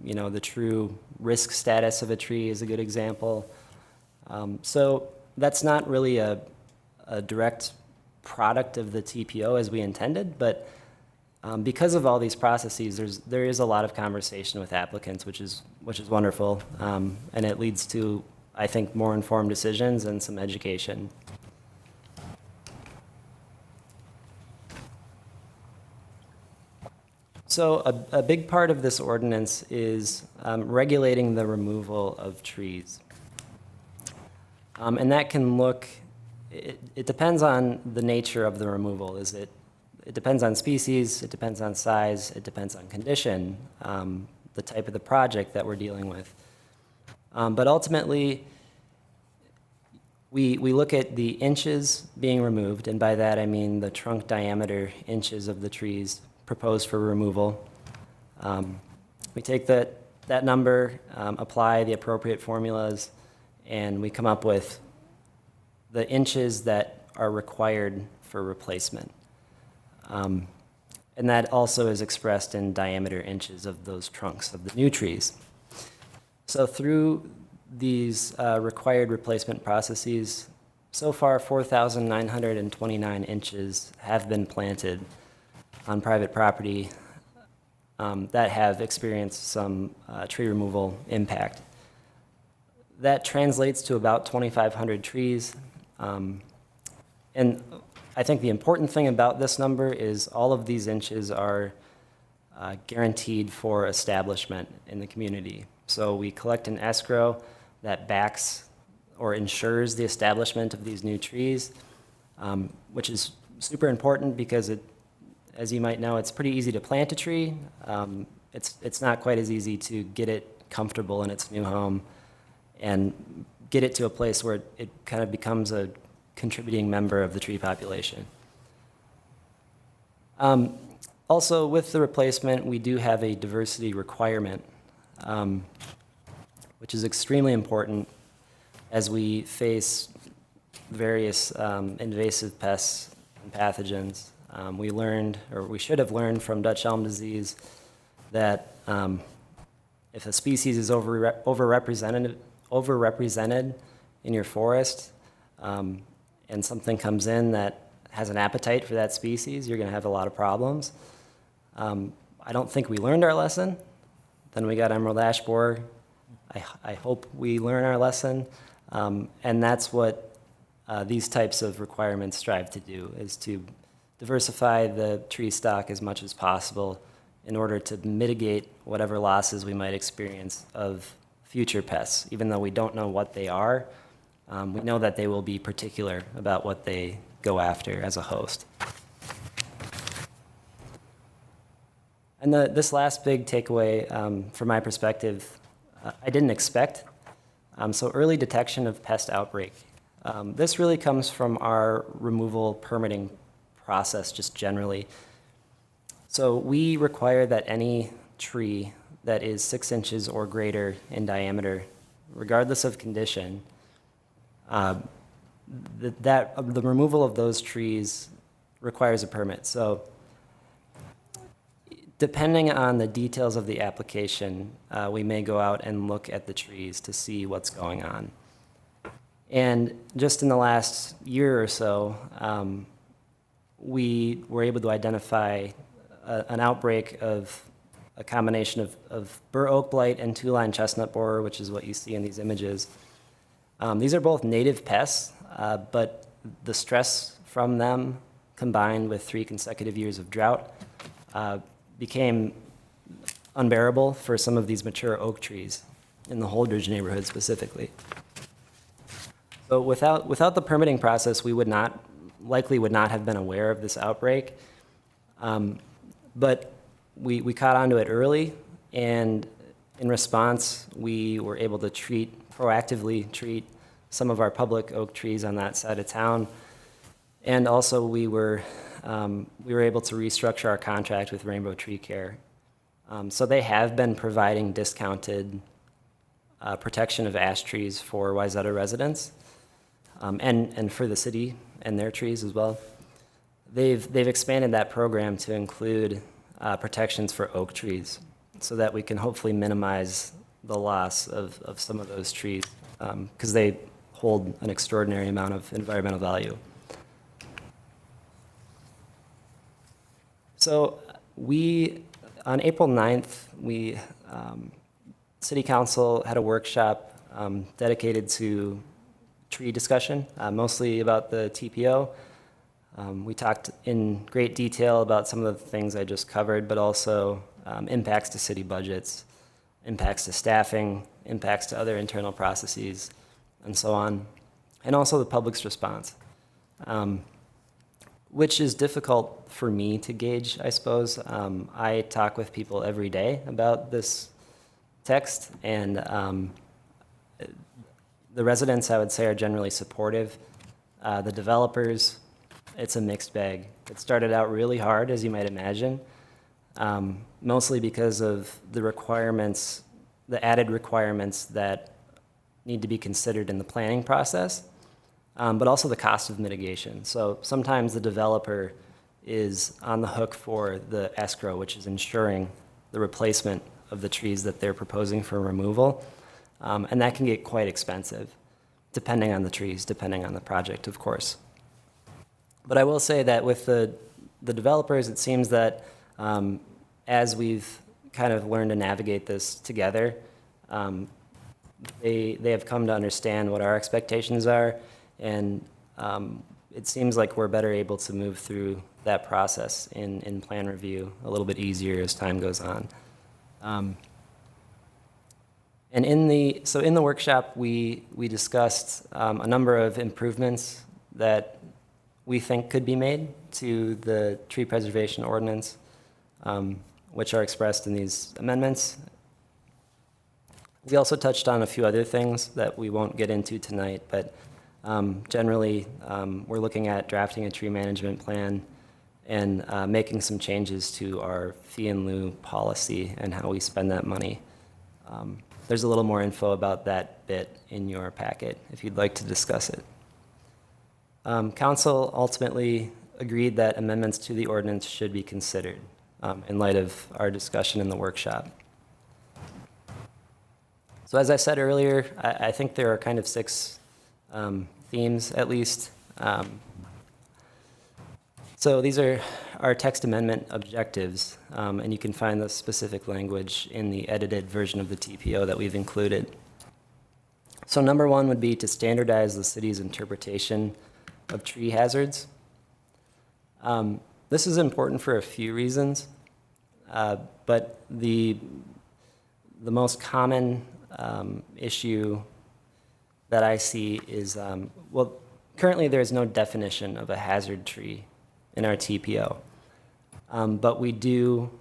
the true risk status of a tree is a good example. So that's not really a direct product of the TPO as we intended, but because of all these processes, there is a lot of conversation with applicants, which is wonderful, and it leads to, I think, more informed decisions and some education. So a big part of this ordinance is regulating the removal of trees. And that can look, it depends on the nature of the removal. It depends on species, it depends on size, it depends on condition, the type of the project that we're dealing with. But ultimately, we look at the inches being removed, and by that I mean the trunk diameter inches of the trees proposed for removal. We take that number, apply the appropriate formulas, and we come up with the inches that are required for replacement. And that also is expressed in diameter inches of those trunks of the new trees. So through these required replacement processes, so far 4,929 inches have been planted on private property that have experienced some tree removal impact. That translates to about 2,500 trees. And I think the important thing about this number is all of these inches are guaranteed for establishment in the community. So we collect an escrow that backs or ensures the establishment of these new trees, which is super important because as you might know, it's pretty easy to plant a tree. It's not quite as easy to get it comfortable in its new home and get it to a place where it kind of becomes a contributing member of the tree population. Also, with the replacement, we do have a diversity requirement, which is extremely important as we face various invasive pests and pathogens. We learned, or we should have learned from Dutch elm disease, that if a species is overrepresented in your forest, and something comes in that has an appetite for that species, you're going to have a lot of problems. I don't think we learned our lesson. Then we got emerald ash borer. I hope we learn our lesson. And that's what these types of requirements strive to do, is to diversify the tree stock as much as possible in order to mitigate whatever losses we might experience of future pests. Even though we don't know what they are, we know that they will be particular about what they go after as a host. And this last big takeaway, from my perspective, I didn't expect. So early detection of pest outbreak. This really comes from our removal permitting process just generally. So we require that any tree that is 6 inches or greater in diameter, regardless of condition, the removal of those trees requires a permit. So depending on the details of the application, we may go out and look at the trees to see what's going on. And just in the last year or so, we were able to identify an outbreak of a combination of bur oak blight and two-line chestnut borer, which is what you see in these images. These are both native pests, but the stress from them, combined with 3 consecutive years of drought, became unbearable for some of these mature oak trees in the Holdridge neighborhood specifically. So without the permitting process, we likely would not have been aware of this outbreak. But we caught onto it early, and in response, we were able to proactively treat some of our public oak trees on that side of town. And also we were able to restructure our contract with Rainbow Tree Care. So they have been providing discounted protection of ash trees for Wayzata residents, and for the city and their trees as well. They've expanded that program to include protections for oak trees so that we can hopefully minimize the loss of some of those trees, because they hold an extraordinary amount of environmental value. So on April 9th, City Council had a workshop dedicated to tree discussion, mostly about the TPO. We talked in great detail about some of the things I just covered, but also impacts to city budgets, impacts to staffing, impacts to other internal processes, and so on, and also the public's response, which is difficult for me to gauge, I suppose. I talk with people every day about this text, and the residents, I would say, are generally supportive. The developers, it's a mixed bag. It started out really hard, as you might imagine, mostly because of the requirements, the added requirements that need to be considered in the planning process, but also the cost of mitigation. So sometimes the developer is on the hook for the escrow, which is ensuring the replacement of the trees that they're proposing for removal. And that can get quite expensive, depending on the trees, depending on the project, of course. But I will say that with the developers, it seems that as we've kind of learned to navigate this together, they have come to understand what our expectations are, and it seems like we're better able to move through that process in plan review a little bit easier as time goes on. And in the workshop, we discussed a number of improvements that we think could be made to the tree preservation ordinance, which are expressed in these amendments. We also touched on a few other things that we won't get into tonight, but generally, we're looking at drafting a tree management plan and making some changes to our fee in lieu policy and how we spend that money. There's a little more info about that bit in your packet if you'd like to discuss it. Council ultimately agreed that amendments to the ordinance should be considered in light of our discussion in the workshop. So as I said earlier, I think there are kind of 6 themes at least. So these are our text amendment objectives, and you can find the specific language in the edited version of the TPO that we've included. So number one would be to standardize the city's interpretation of tree hazards. This is important for a few reasons, but the most common issue that I see is, well, currently there is no definition of a hazard tree in our TPO. But we do,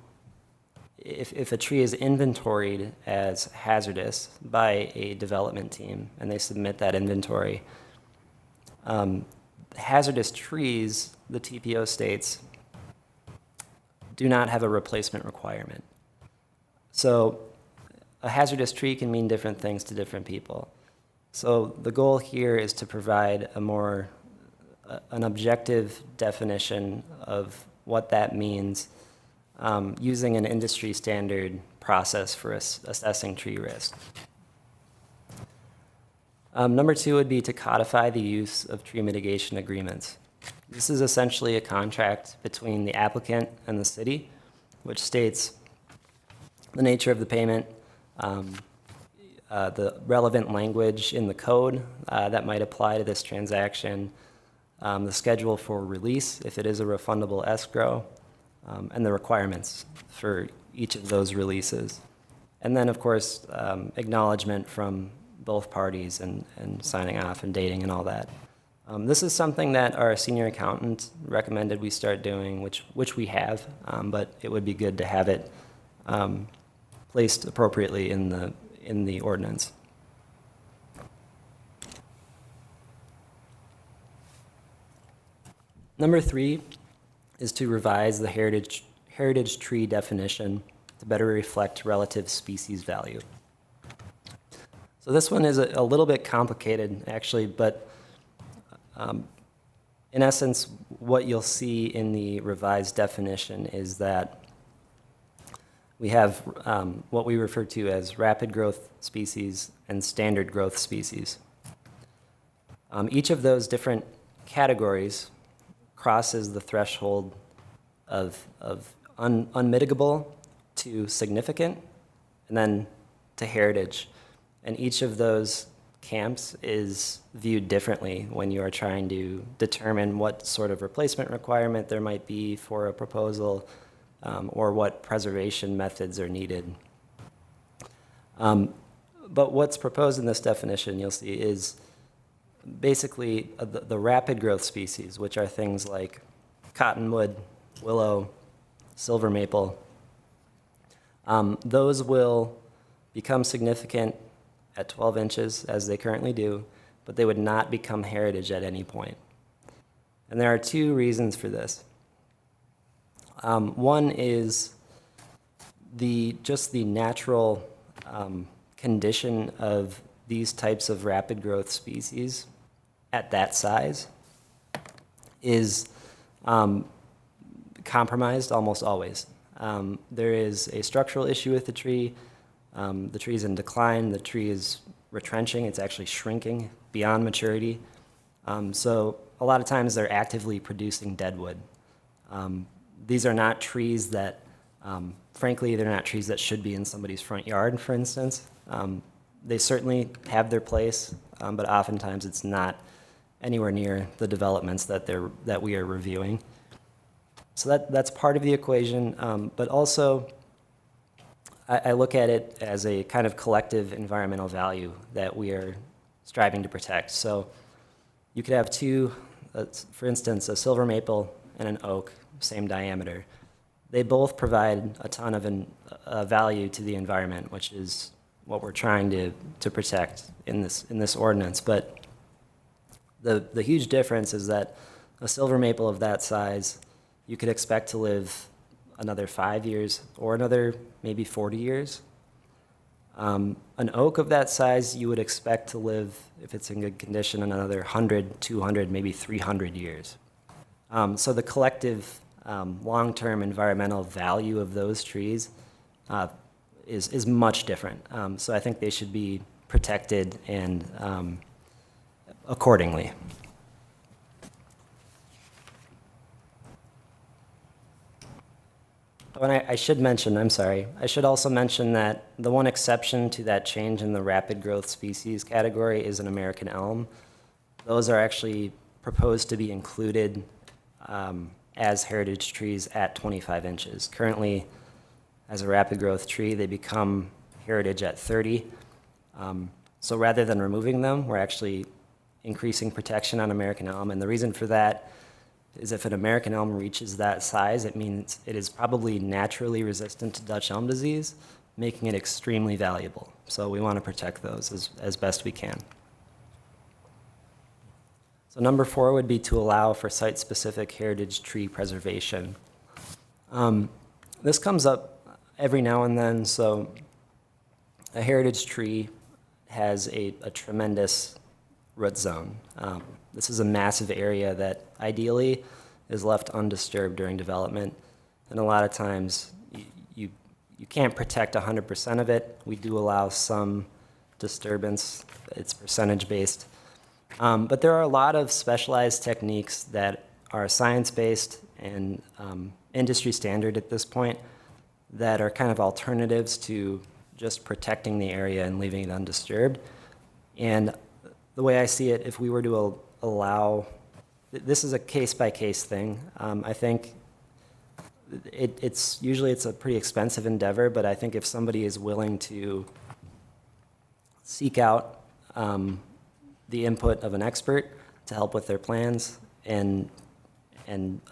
if a tree is inventoried as hazardous by a development team and they submit that inventory, hazardous trees, the TPO states, do not have a replacement requirement. So a hazardous tree can mean different things to different people. So the goal here is to provide an objective definition of what that means using an industry standard process for assessing tree risk. Number two would be to codify the use of tree mitigation agreements. This is essentially a contract between the applicant and the city, which states the nature of the payment, the relevant language in the code that might apply to this transaction, the schedule for release, if it is a refundable escrow, and the requirements for each of those releases. And then, of course, acknowledgement from both parties and signing off and dating and all that. This is something that our senior accountant recommended we start doing, which we have, but it would be good to have it placed appropriately in the ordinance. Number three is to revise the heritage tree definition to better reflect relative species value. So this one is a little bit complicated, actually, but in essence, what you'll see in the revised definition is that we have what we refer to as rapid growth species and standard growth species. Each of those different categories crosses the threshold of unmitigable to significant, and then to heritage. And each of those camps is viewed differently when you are trying to determine what sort of replacement requirement there might be for a proposal, or what preservation methods are needed. But what's proposed in this definition, you'll see, is basically the rapid growth species, which are things like cottonwood, willow, silver maple. Those will become significant at 12 inches, as they currently do, but they would not become heritage at any point. And there are two reasons for this. One is just the natural condition of these types of rapid growth species at that size is compromised almost always. There is a structural issue with the tree. The tree is in decline. The tree is retrenching. It's actually shrinking beyond maturity. So a lot of times they're actively producing deadwood. These are not trees that, frankly, they're not trees that should be in somebody's front yard, for instance. They certainly have their place, but oftentimes it's not anywhere near the developments that we are reviewing. So that's part of the equation, but also I look at it as a kind of collective environmental value that we are striving to protect. So you could have two, for instance, a silver maple and an oak, same diameter. They both provide a ton of value to the environment, which is what we're trying to protect in this ordinance. But the huge difference is that a silver maple of that size, you could expect to live another 5 years or another maybe 40 years. An oak of that size, you would expect to live, if it's in good condition, another 100, 200, maybe 300 years. So the collective long-term environmental value of those trees is much different. So I think they should be protected and accordingly. Oh, and I should mention, I'm sorry, I should also mention that the one exception to that change in the rapid growth species category is an American elm. Those are actually proposed to be included as heritage trees at 25 inches. Currently, as a rapid growth tree, they become heritage at 30. So rather than removing them, we're actually increasing protection on American elm. And the reason for that is if an American elm reaches that size, it means it is probably naturally resistant to Dutch elm disease, making it extremely valuable. So we want to protect those as best we can. So number 4 would be to allow for site-specific heritage tree preservation. This comes up every now and then, so a heritage tree has a tremendous root zone. This is a massive area that ideally is left undisturbed during development, and a lot of times you can't protect 100% of it. We do allow some disturbance. It's percentage-based. But there are a lot of specialized techniques that are science-based and industry standard at this point that are kind of alternatives to just protecting the area and leaving it undisturbed. And the way I see it, if we were to allow, this is a case-by-case thing. I think it's usually a pretty expensive endeavor, but I think if somebody is willing to seek out the input of an expert to help with their plans and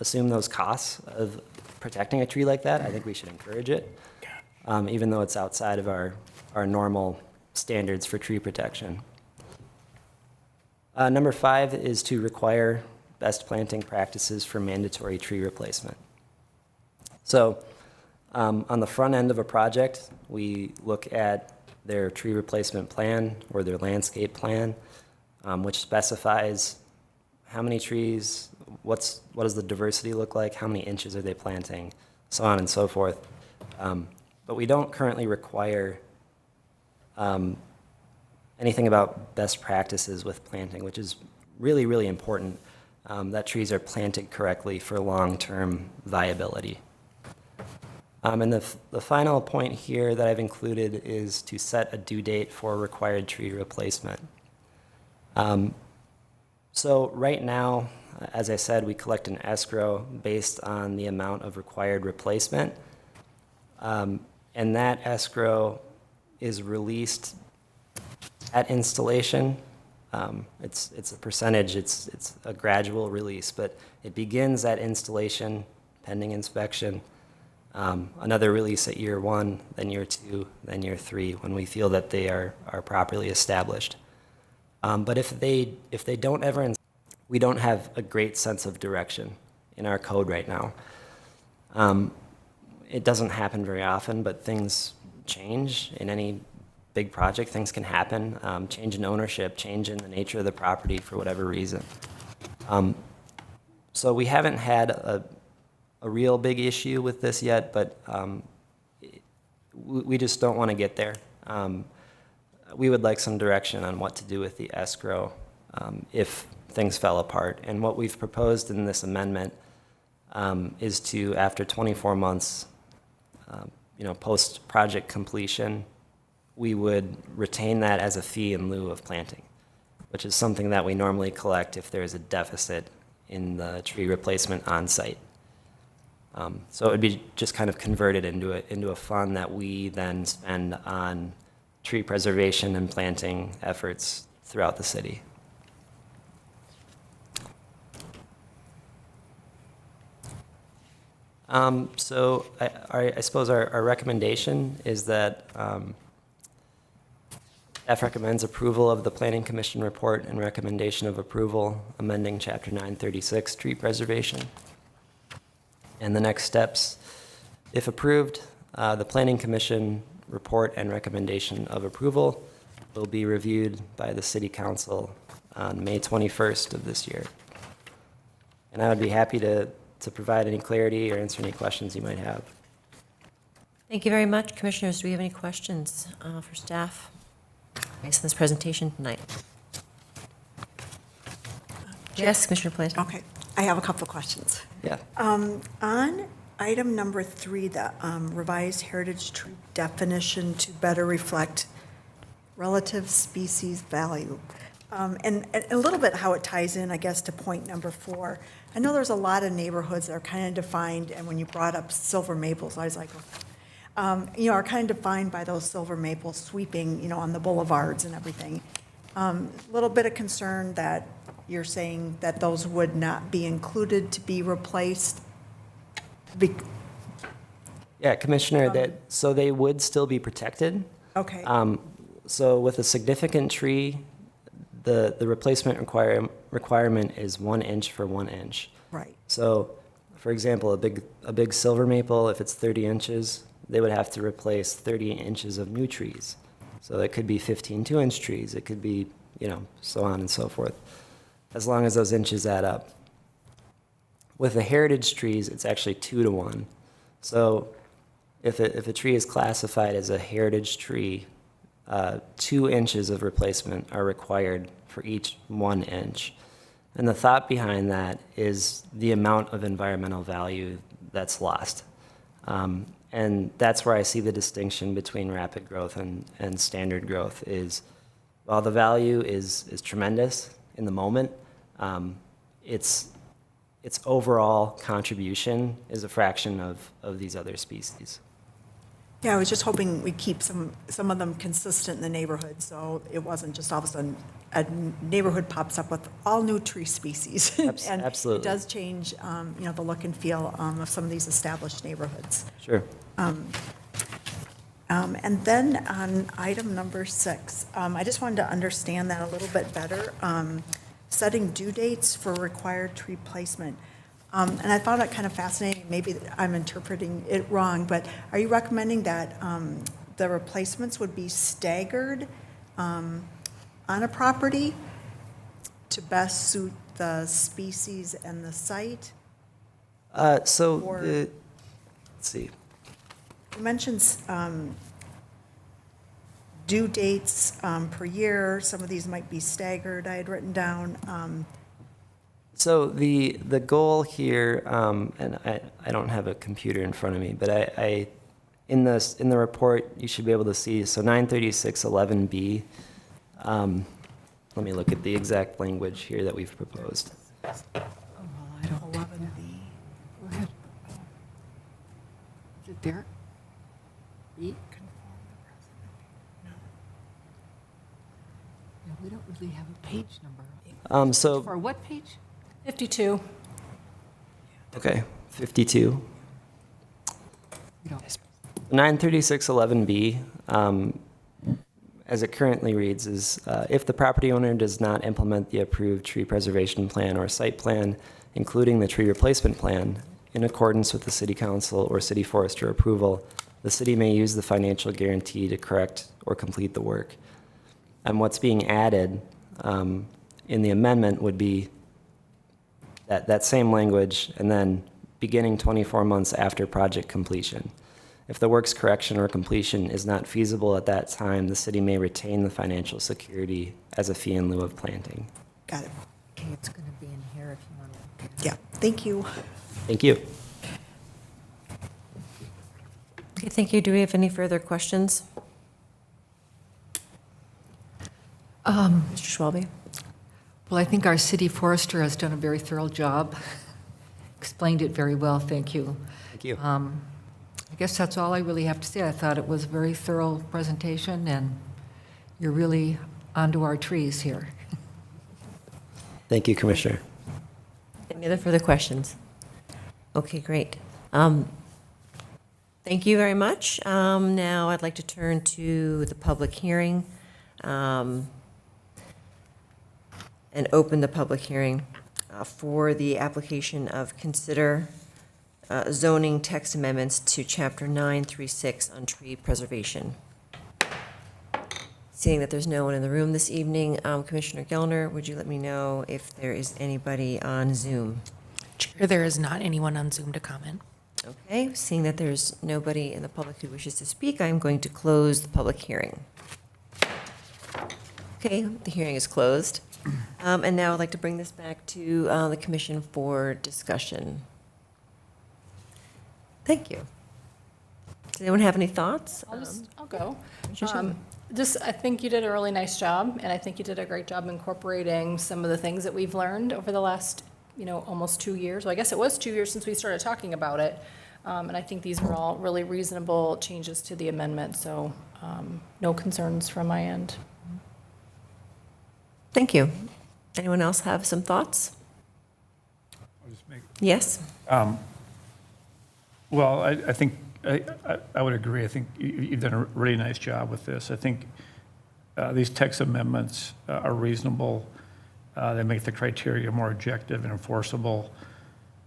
assume those costs of protecting a tree like that, I think we should encourage it, even though it's outside of our normal standards for tree protection. Number 5 is to require best planting practices for mandatory tree replacement. So on the front end of a project, we look at their tree replacement plan or their landscape plan, which specifies how many trees, what does the diversity look like, how many inches are they planting, so on and so forth. But we don't currently require anything about best practices with planting, which is really, really important, that trees are planted correctly for long-term viability. And the final point here that I've included is to set a due date for required tree replacement. So right now, as I said, we collect an escrow based on the amount of required replacement. And that escrow is released at installation. It's a percentage, it's a gradual release, but it begins at installation, pending inspection. Another release at year 1, then year 2, then year 3, when we feel that they are properly established. But if they don't ever, we don't have a great sense of direction in our code right now. It doesn't happen very often, but things change in any big project. Things can happen, change in ownership, change in the nature of the property for whatever reason. So we haven't had a real big issue with this yet, but we just don't want to get there. We would like some direction on what to do with the escrow if things fell apart. And what we've proposed in this amendment is to, after 24 months, post-project completion, we would retain that as a fee in lieu of planting, which is something that we normally collect if there is a deficit in the tree replacement on site. So it would be just kind of converted into a fund that we then spend on tree preservation and planting efforts throughout the city. So I suppose our recommendation is that staff recommends approval of the Planning Commission report and recommendation of approval amending Chapter 936 tree preservation. And the next steps, if approved, the Planning Commission report and recommendation of approval will be reviewed by the City Council on May 21st of this year. And I would be happy to provide any clarity or answer any questions you might have. Thank you very much. Commissioners, do we have any questions for staff based on this presentation tonight? Yes, Commissioner Plato. Okay, I have a couple of questions. Yeah. On item number 3, the revised heritage tree definition to better reflect relative species value. And a little bit how it ties in, I guess, to point number 4. I know there's a lot of neighborhoods that are kind of defined, and when you brought up silver maples, I was like, are kind of defined by those silver maples sweeping, on the boulevards and everything. Little bit of concern that you're saying that those would not be included to be replaced. Yeah, Commissioner, so they would still be protected. Okay, So with a significant tree, the replacement requirement is 1 inch for 1 inch. right. So, for example, a big silver maple, if it's 30 inches, they would have to replace 30 inches of new trees. So that could be 15 2-inch trees. It could be, so on and so forth, as long as those inches add up. With the heritage trees, it's actually 2 to 1. So if a tree is classified as a heritage tree, 2 inches of replacement are required for each 1 inch. And the thought behind that is the amount of environmental value that's lost. And that's where I see the distinction between rapid growth and standard growth is, while the value is tremendous in the moment, its overall contribution is a fraction of these other species. Yeah, I was just hoping we'd keep some of them consistent in the neighborhood, so it wasn't just all of a sudden a neighborhood pops up with all new tree species. And absolutely. it does change, the look and feel of some of these established neighborhoods. Sure. And then on item number 6, I just wanted to understand that a little bit better. Setting due dates for required tree placement. And I found it kind of fascinating, maybe I'm interpreting it wrong, but are you recommending that the replacements would be staggered on a property to best suit the species and the site? Or- Let's see. You mentioned due dates per year. Some of these might be staggered, I had written down. So the goal here, and I don't have a computer in front of me, but I in the report you should be able to see. So 936.11b. Let me look at the exact language here that we've proposed. Oh, well, I don't. 11B. Go ahead. Is it there? E? Yeah, we don't really have a page number. So For what page? 52. okay, 52. We don't. 936.11b, as it currently reads, is if the property owner does not implement the approved tree preservation plan or site plan, including the tree replacement plan, in accordance with the city council or city forester approval, the city may use the financial guarantee to correct or complete the work. And what's being added in the amendment would be that same language, and then beginning 24 months after project completion. If the work's correction or completion is not feasible at that time, the city may retain the financial security as a fee in lieu of planting. Got it. Okay, it's going to be in here if you want to look at it. Yeah, thank you. Thank you. Okay, thank you. Do we have any further questions? Mr. Schwalbe? Well, I think our city forester has done a very thorough job. Explained it very well, thank you. Thank you. I guess that's all I really have to say. I thought it was a very thorough presentation, and you're really onto our trees here. Thank you, Commissioner. Any other further questions? Okay, great. Thank you very much. Now I'd like to turn to the public hearing and open the public hearing for the application of consider zoning text amendments to Chapter 936 on tree preservation. Seeing that there's no one in the room this evening, Commissioner Gellner, would you let me know if there is anybody on Zoom? Chair, there is not anyone on Zoom to comment. Okay, seeing that there's nobody in the public who wishes to speak, I'm going to close the public hearing. Okay, the hearing is closed. And now I'd like to bring this back to the commission for discussion. Thank you. Does anyone have any thoughts? I'll go. Sure. I think you did a really nice job, and I think you did a great job incorporating some of the things that we've learned over the last, almost 2 years. Well, I guess it was 2 years since we started talking about it. And I think these are all really reasonable changes to the amendment, so no concerns from my end. Thank you. Anyone else have some thoughts? Yes? Well, I think, I would agree. I think you've done a really nice job with this. I think these text amendments are reasonable. They make the criteria more objective and enforceable.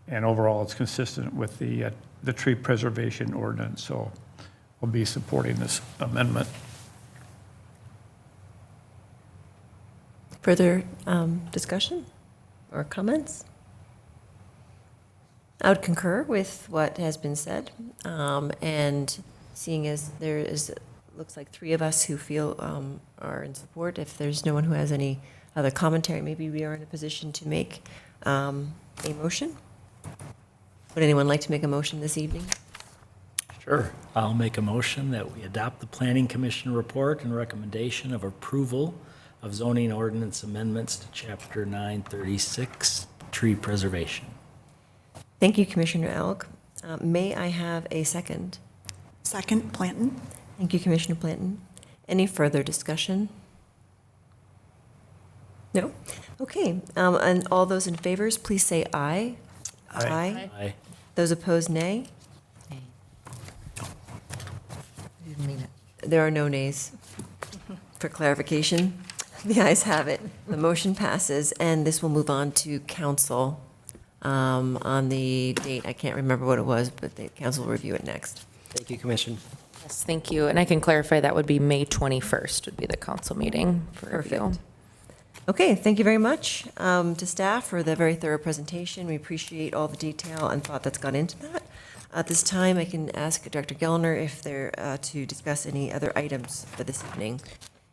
And overall, it's consistent with the tree preservation ordinance. So we'll be supporting this amendment. Further discussion or comments? I would concur with what has been said. And seeing as there is, looks like 3 of us who feel are in support, if there's no one who has any other commentary, maybe we are in a position to make a motion. Would anyone like to make a motion this evening? Sure. I'll make a motion that we adopt the Planning Commission report and recommendation of approval of zoning ordinance amendments to Chapter 936, tree preservation. Thank you, Commissioner Elk. May I have a second? Second, Planton. Thank you, Commissioner Planton. Any further discussion? No? Okay. And all those in favors, please say aye. Aye. Those opposed, nay. Didn't mean it. There are no nays. For clarification, the ayes have it. The motion passes, and this will move on to council on the date. I can't remember what it was, but the council will review it next. Thank you, Commission. Yes, thank you. And I can clarify that would be May 21st would be the council meeting for review. Perfect. Okay, thank you very much to staff for the very thorough presentation. We appreciate all the detail and thought that's gone into that. At this time, I can ask Dr. Gellner if they're to discuss any other items for this evening.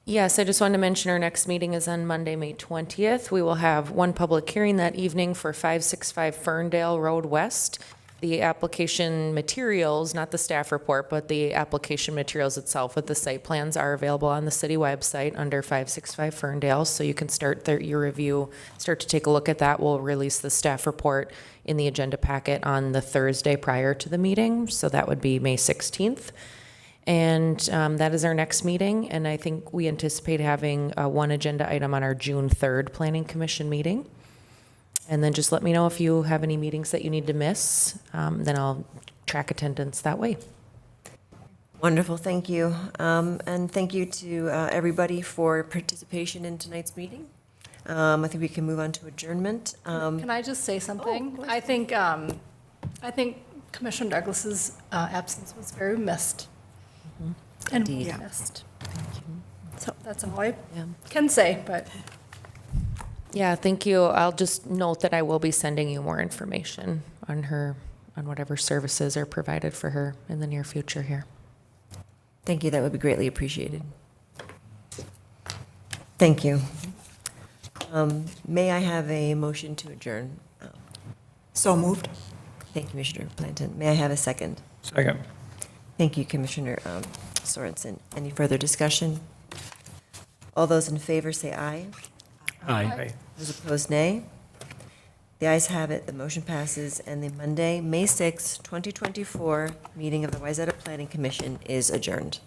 Yes, I just wanted to mention our next meeting is on Monday, May 20th. We will have one public hearing that evening for 565 Ferndale Road West. The application materials, not the staff report, but the application materials itself with the site plans are available on the city website under 565 Ferndale. So you can start your review, start to take a look at that. We'll release the staff report in the agenda packet on the Thursday prior to the meeting. So that would be May 16th. And that is our next meeting. And I think we anticipate having one agenda item on our June 3rd Planning Commission meeting. And then just let me know if you have any meetings that you need to miss. Then I'll track attendance that way. Wonderful, thank you. And thank you to everybody for participation in tonight's meeting. I think we can move on to adjournment. Can I just say something? course. I think Commissioner Douglas's absence was very missed. And Indeed. yeah. Missed. So that's all I Yeah. can say, but Yeah, thank you. I'll just note that I will be sending you more information on her, on whatever services are provided for her in the near future here. Thank you, that would be greatly appreciated. Thank you. May I have a motion to adjourn? So moved. Thank you, Commissioner Planton. May I have a second? Second. Thank you, Commissioner Sorensen. Any further discussion? All those in favor say aye. Aye. Those opposed, nay. The ayes have it, the motion passes, and the Monday, May 6, 2024 meeting of the Wayzata Planning Commission is adjourned.